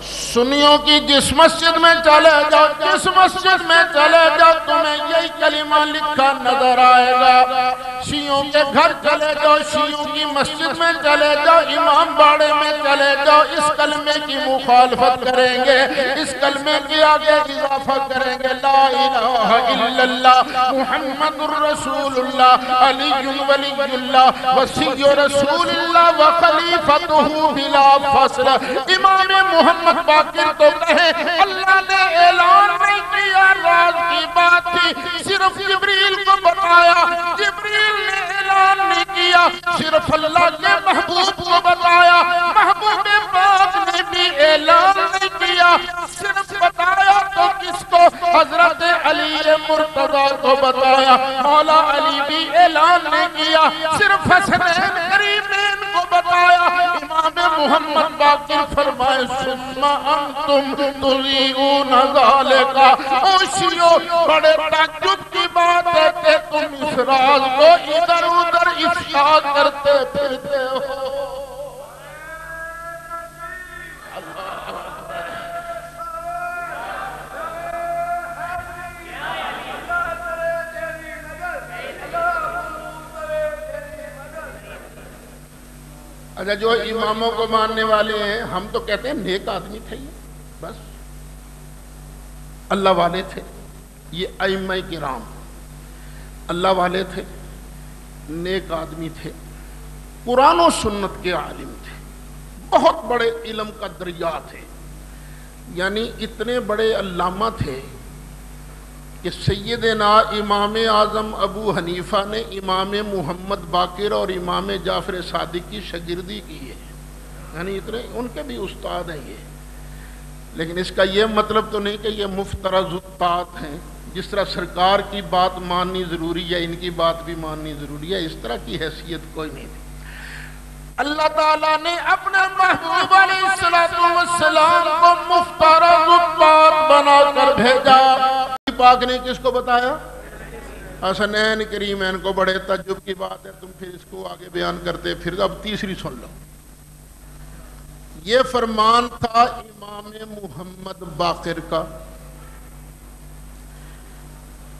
سنیوں کی جس مسجد میں چلے جاؤ، جس مسجد میں چلے جاؤ تمہیں یہی کلمہ لکھا نظر آئے گا۔ شیعوں کے گھر چلے جاؤ، شیعوں کی مسجد میں چلے جاؤ، امام باڑے میں چلے جاؤ، اس کلمے کی مخالفت کریں گے، اس کلمے کے آگے اضافہ کریں گے لا الہ الا اللہ محمد الرسول اللہ علی ولی اللہ وصی رسول اللہ وخلیفتہ بلا فصل۔ امام محمد باقر تو کہیں اللہ نے اعلان نہیں کیا، راز کی بات تھی، صرف جبریل کو بتایا، جبریل نے اعلان نہیں کیا، صرف اللہ کے محبوب کو بتایا، محبوب پاک نے بھی اعلان نہیں کیا، صرف بتایا تو کس کو؟ حضرت علی مرتضیٰ کو بتایا۔ مولا علی بھی اعلان نہیں کیا، صرف حسنین کریمین کو بتایا۔ امام محمد باقر فرمائے ثم انتم تذیعون ذالک۔ او شیعو بڑے تعجب کی بات ہے کہ تم اس راز کو ادھر ادھر افشا کرتے پھرتے ہو۔ اچھا، جو اماموں کو ماننے والے ہیں، ہم تو کہتے ہیں نیک آدمی تھے یہ، بس اللہ والے تھے، یہ ائمہ کرام اللہ والے تھے، نیک آدمی تھے، قرآن و سنت کے عالم تھے، بہت بڑے علم کا دریا تھے، یعنی اتنے بڑے علامہ تھے کہ سیدنا امام اعظم ابو حنیفہ نے امام محمد باقر اور امام جعفر صادق کی شاگردی کی ہے، یعنی اتنے ان کے بھی استاد ہیں یہ۔ لیکن اس کا یہ مطلب تو نہیں کہ یہ مفترض استاد ہیں، جس طرح سرکار کی بات ماننی ضروری ہے ان کی بات بھی ماننی ضروری ہے، اس طرح کی حیثیت کوئی نہیں تھی۔ اللہ تعالیٰ نے اپنے محبوب علیہ السلام کو مفترض استاد بنا کر بھیجا۔ پاک نے کس کو بتایا؟ حسنین کریمین کو۔ بڑے تعجب کی بات ہے، تم پھر اس کو آگے بیان کرتے۔ پھر اب تیسری سن لو۔ یہ فرمان تھا امام محمد باقر کا۔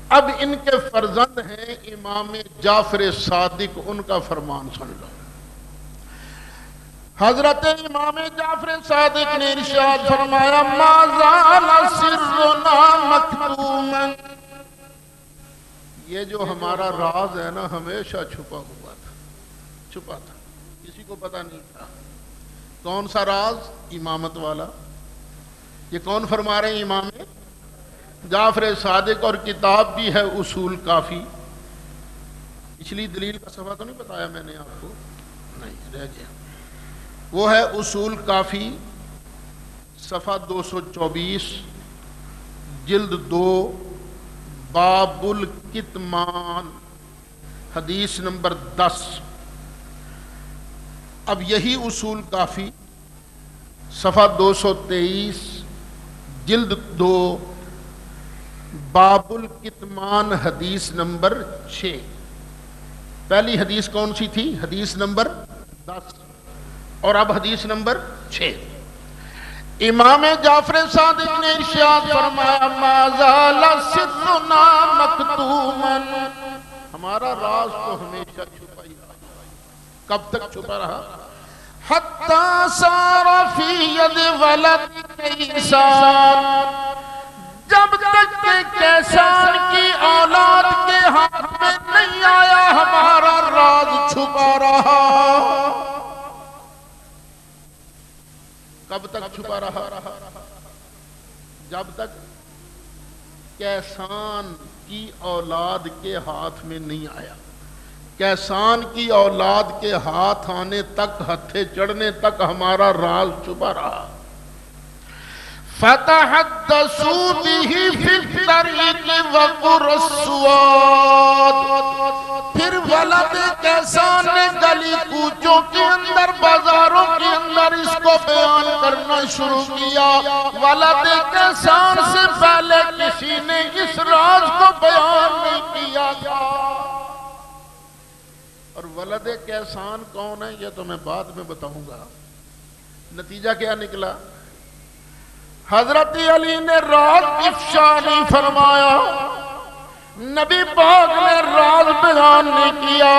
اب ان کے فرزند ہیں امام جعفر صادق، ان کا فرمان سن لو۔ حضرت امام جعفر صادق نے ارشاد فرمایا ما زال سرنا مکتوما، یہ جو ہمارا راز ہے نا ہمیشہ چھپا ہوا تھا، چھپا تھا، کسی کو پتہ نہیں تھا۔ کون سا راز؟ امامت والا۔ یہ کون فرما رہے ہیں؟ امام جعفر صادق، اور کتاب بھی ہے اصول کافی۔ پچھلی دلیل کا صفحہ تو نہیں بتایا میں نے آپ کو؟ نہیں، رہ گیا۔ وہ ہے اصول کافی، صفحہ 224، جلد 2، باب الکتمان، حدیث نمبر 10۔ اب یہی اصول کافی، صفحہ 223، جلد 2، باب الکتمان، حدیث نمبر 6۔ پہلی حدیث کون سی تھی؟ حدیث نمبر 10، اور اب حدیث نمبر 6۔ امام جعفر صادق نے ارشاد فرمایا ما زال سرنا مکتوما، ہمارا راز تو ہمیشہ چھپا ہی رہا۔ کب تک چھپا رہا؟ حتی صار فی ید ولد کیسان، جب تک کہ کیسان کی اولاد کے ہاتھ میں نہیں آیا ہمارا راز چھپا رہا۔ کب تک چھپا رہا؟ جب تک کیسان کی اولاد کے ہاتھ میں نہیں آیا۔ کیسان کی اولاد کے ہاتھ آنے تک، ہتھے چڑھنے تک ہمارا راز چھپا رہا۔ فتحدثوا به في الطريق وقر السواد، پھر ولد کیسان نے گلی کوچوں کے اندر، بازاروں کے اندر اس کو بیان کرنا شروع کیا۔ ولد کیسان سے پہلے کسی نے اس راز کو بیان نہیں کیا تھا۔ اور ولد کیسان کون ہے یہ تو میں بعد میں بتاؤں گا۔ نتیجہ کیا نکلا؟ حضرت علی نے راز افشا نہیں فرمایا، نبی پاک نے راز بیان نہیں کیا۔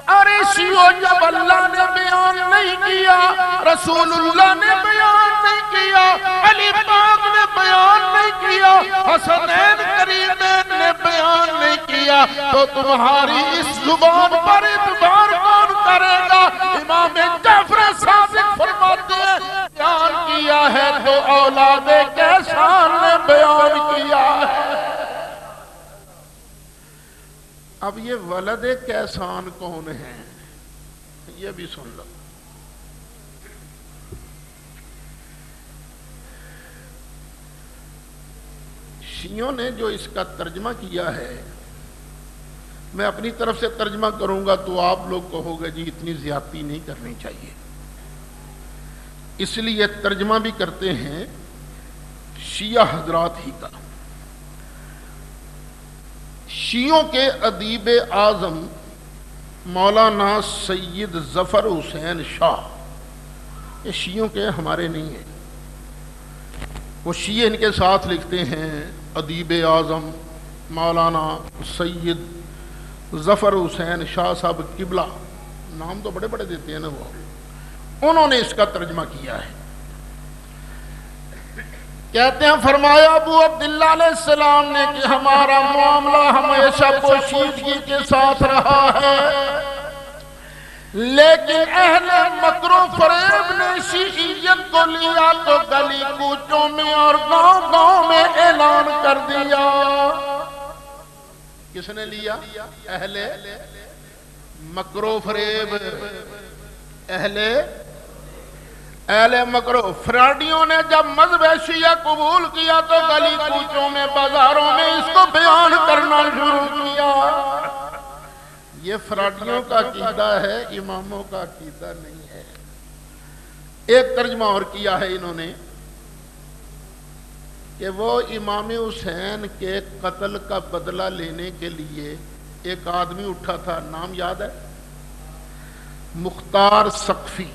ارے شیعو، جب اللہ نے بیان نہیں کیا، رسول اللہ نے بیان نہیں کیا، علی پاک نے بیان نہیں کیا، حسنین کریمین نے بیان نہیں کیا، تو تمہاری اس زبان پر اعتبار کون کرے گا؟ امام جعفر صادق فرماتے ہیں بیان کیا ہے تو اولاد کیسان نے بیان کیا ہے۔ اب یہ ولد کیسان کون ہیں یہ بھی سن لو۔ شیعوں نے جو اس کا ترجمہ کیا ہے، میں اپنی طرف سے ترجمہ کروں گا تو آپ لوگ کہو گے جی اتنی زیادتی نہیں کرنی چاہیے، اس لیے ترجمہ بھی کرتے ہیں شیعہ حضرات ہی کا۔ شیعوں کے ادیب اعظم مولانا سید ظفر حسین شاہ، یہ شیعوں کے ہمارے نہیں ہیں، وہ شیعہ ان کے ساتھ لکھتے ہیں ادیب اعظم مولانا سید ظفر حسین شاہ صاحب قبلہ، نام تو بڑے بڑے دیتے ہیں نا، وہ، انہوں نے اس کا ترجمہ کیا ہے۔ کہتے ہیں فرمایا ابو عبداللہ علیہ السلام نے کہ ہمارا معاملہ ہمیشہ پوشیدگی کے ساتھ رہا ہے، لیکن اہل مکر و فریب نے شیعیت کو لیا تو گلی کوچوں میں اور گاؤں گاؤں میں اعلان کر دیا۔ کس نے لیا؟ اہل مکر و فریب، اہل مکر و فراڈیوں نے جب مذہب شیعہ قبول کیا تو گلی کوچوں میں بازاروں میں اس کو بیان کرنا شروع کیا۔ یہ فراڈیوں کا عقیدہ ہے، اماموں کا عقیدہ نہیں ہے۔ ایک ترجمہ اور کیا ہے انہوں نے کہ وہ امام حسین کے قتل کا بدلہ لینے کے لیے ایک آدمی اٹھا تھا، نام یاد ہے؟ مختار ثقفی۔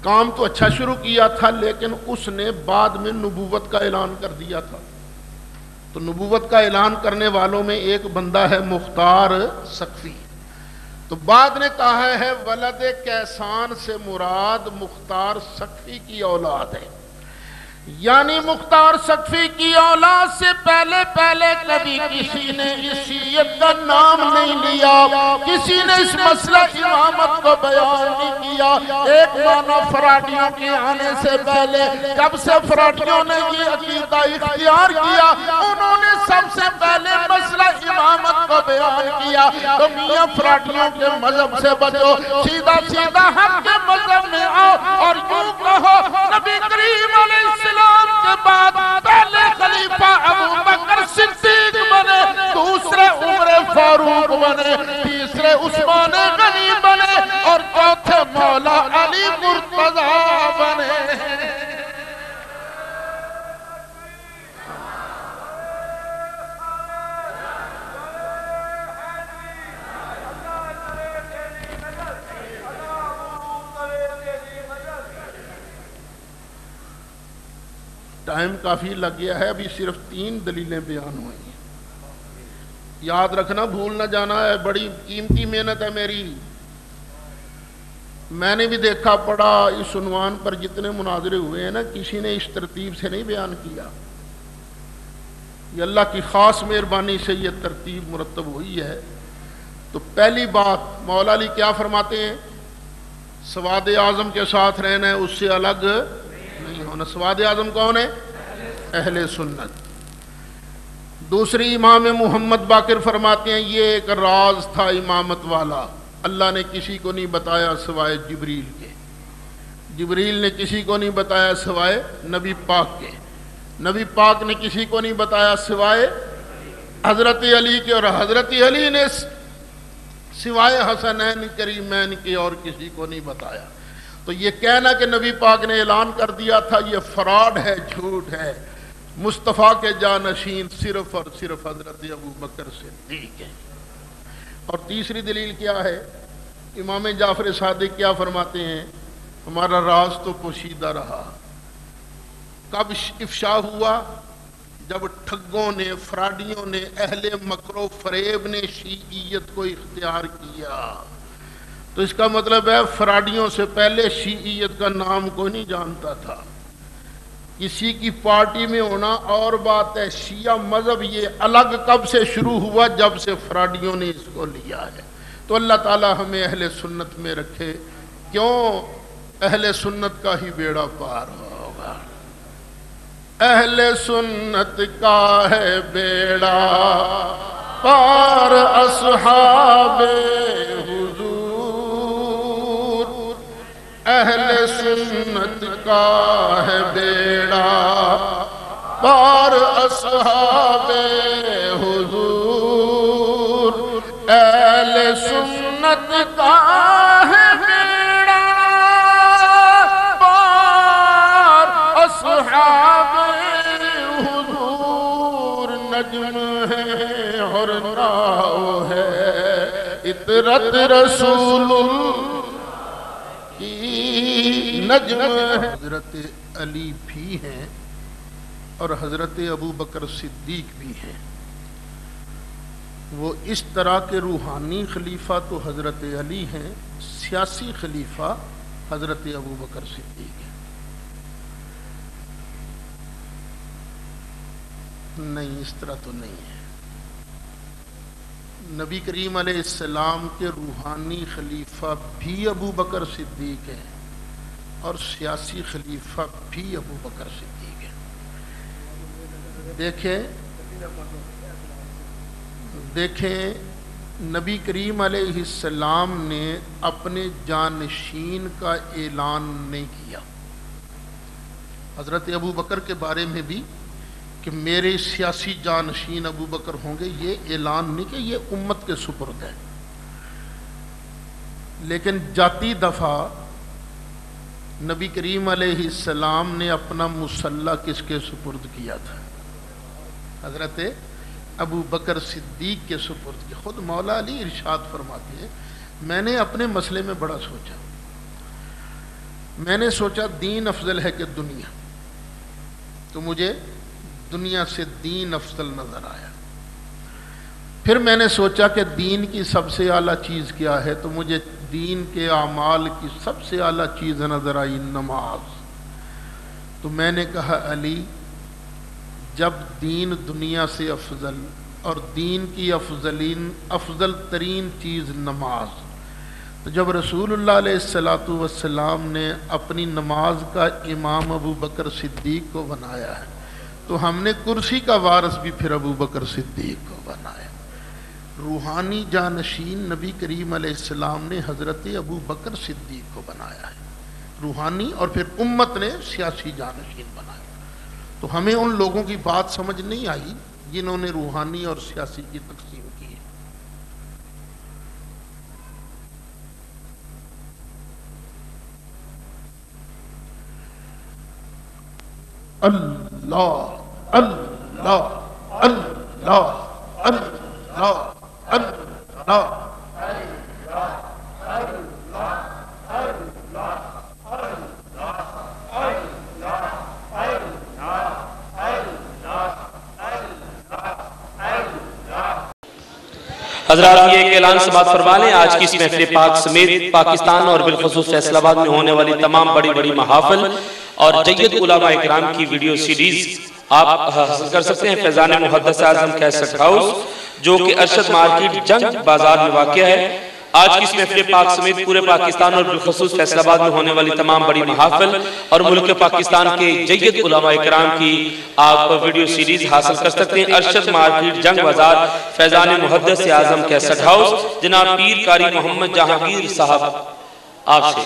کام تو اچھا شروع کیا تھا لیکن اس نے بعد میں نبوت کا اعلان کر دیا تھا۔ تو نبوت کا اعلان کرنے والوں میں ایک بندہ ہے مختار ثقفی۔ تو بعد نے کہا ہے ولد کیسان سے مراد مختار ثقفی کی اولاد ہے، یعنی مختار ثقفی کی اولاد سے پہلے کبھی کسی نے اس شیعت کا نام نہیں لیا، کسی نے اس مسئلہ امامت کو بیان نہیں کیا۔ ایک معنی فراڈیوں کے آنے سے پہلے جب سے فراڈیوں نے یہ عقیدہ اختیار کیا، انہوں نے سب سے پہلے مسئلہ امامت کو بیان کیا۔ تو میاں فراڈیوں کے مذہب سے بچو، سیدھا سیدھا حق کے مذہب میں آؤ اور یوں کہو نبی کریم علیہ السلام کے بعد پہلے خلیفہ ابو بکر صدیق بنے، دوسرے عمر فاروق بنے، تیسرے عثمان غنی بنے اور چوتھے مولا علی مرتضی بنے۔ ٹائم کافی لگ گیا ہے، ابھی صرف 3 دلیلیں بیان ہوئی ہیں۔ یاد رکھنا، بھول نہ جانا ہے، بڑی قیمتی محنت ہے میری۔ میں نے بھی دیکھا پڑھا، اس عنوان پر جتنے مناظرے ہوئے ہیں نا، کسی نے اس ترتیب سے نہیں بیان کیا۔ یہ اللہ کی خاص مہربانی سے یہ ترتیب مرتب ہوئی ہے۔ تو پہلی بات، مولا علی کیا فرماتے ہیں؟ سواد اعظم کے ساتھ رہنا ہے، اس سے الگ نہیں ہونا۔ سواد اعظم کون ہے؟ اہل سنت۔ دوسری، امام محمد باقر فرماتے ہیں یہ ایک راز تھا امامت والا، اللہ نے کسی کو نہیں بتایا سوائے جبریل کے، جبریل نے کسی کو نہیں بتایا سوائے نبی پاک کے، نبی پاک نے کسی کو نہیں بتایا سوائے حضرت علی کے، اور حضرت علی نے سوائے حسنین کریمین کے اور کسی کو نہیں بتایا۔ تو یہ کہنا کہ نبی پاک نے اعلان کر دیا تھا یہ فراڈ ہے، جھوٹ ہے۔ مصطفیٰ کے جانشین صرف اور صرف حضرت ابو بکر صدیق ہیں۔ اور تیسری دلیل کیا ہے؟ امام جعفر صادق کیا فرماتے ہیں؟ ہمارا راز تو پوشیدہ رہا۔ کب افشا ہوا؟ جب ٹھگوں نے، فراڈیوں نے، اہل مکر و فریب نے شیعیت کو اختیار کیا۔ تو اس کا مطلب ہے فراڈیوں سے پہلے شیعیت کا نام کوئی نہیں جانتا تھا۔ کسی کی پارٹی میں ہونا اور بات ہے، شیعہ مذہب یہ الگ کب سے شروع ہوا؟ جب سے فراڈیوں نے اس کو لیا ہے۔ تو اللہ تعالی ہمیں اہل سنت میں رکھے، کیوں؟ اہل سنت کا ہی بیڑا پار ہوگا۔ اہل سنت کا ہے بیڑا پار اصحاب حضور، اہل سنت کا ہے بیڑا پار اصحاب حضور، اہل سنت کا ہے بیڑا پار اصحاب حضور، نجم ہے اور ناؤ ہے عطرت رسول نجم ہے۔ حضرت علی بھی ہیں اور حضرت ابو بکر صدیق بھی ہیں۔ وہ اس طرح کے روحانی خلیفہ تو حضرت علی ہیں، سیاسی خلیفہ حضرت ابو بکر صدیق ہیں۔ نہیں، اس طرح تو نہیں ہے۔ نبی کریم علیہ السلام کے روحانی خلیفہ بھی ابو بکر صدیق ہیں اور سیاسی خلیفہ بھی ابو بکر صدیق ہیں۔ دیکھیں نبی کریم علیہ السلام نے اپنے جانشین کا اعلان نہیں کیا۔ حضرت ابو بکر کے بارے میں بھی کہ میرے سیاسی جانشین ابو بکر ہوں گے، یہ اعلان نہیں کہ یہ امت کے سپرد ہے، لیکن جاتی دفعہ نبی کریم علیہ السلام نے اپنا مسلح کس کے سپرد کیا تھا؟ حضرت ابو بکر صدیق کے سپرد کیا۔ خود مولا علی ارشاد فرماتے ہیں میں نے اپنے مسئلے میں بڑا سوچا، میں نے سوچا دین افضل ہے کہ دنیا، تو مجھے دنیا سے دین افضل نظر آیا۔ پھر میں نے سوچا کہ دین کی سب سے اعلیٰ چیز کیا ہے، تو مجھے دین کے اعمال کی سب سے اعلیٰ چیز نظر آئی نماز۔ تو میں نے کہا علی جب دین دنیا سے افضل اور دین کی افضل ترین چیز نماز، تو جب رسول اللہ علیہ السلام نے اپنی نماز کا امام ابو بکر صدیق کو بنایا ہے، تو ہم نے کرسی کا وارث بھی پھر ابو بکر صدیق کو بنایا۔ روحانی جانشین نبی کریم علیہ السلام نے حضرت ابو بکر صدیق کو بنایا ہے روحانی، اور پھر امت نے سیاسی جانشین بنایا۔ تو ہمیں ان لوگوں کی بات سمجھ نہیں آئی جنہوں نے روحانی اور سیاسی کی تقسیم کی ہے۔ اللہ اللہ اللہ اللہ اللہ حضرات یہ ایک اعلان سماعت فرما لیں، آج کی اس محفل پاک سمیت پاکستان اور بالخصوص فیصل آباد میں ہونے والی تمام بڑی بڑی محافل اور جید علماء اکرام کی ویڈیو سیریز آپ حاصل کر سکتے ہیں فیضان محدث اعظم کیسٹ ہاؤس، جو کہ ارشد مارکیٹ جنگ بازار میں واقع ہے۔ آج کی اس محفل پاک سمیت پورے پاکستان اور بالخصوص فیصل آباد میں ہونے والی تمام بڑی محافل اور ملک پاکستان کے جید علماء اکرام کی آپ ویڈیو سیریز حاصل کر سکتے ہیں۔ ارشد مارکیٹ جنگ بازار فیضان محدث اعظم کیسٹ ہاؤس، جناب پیر قاری محمد جہانگیر صاحب آپ سے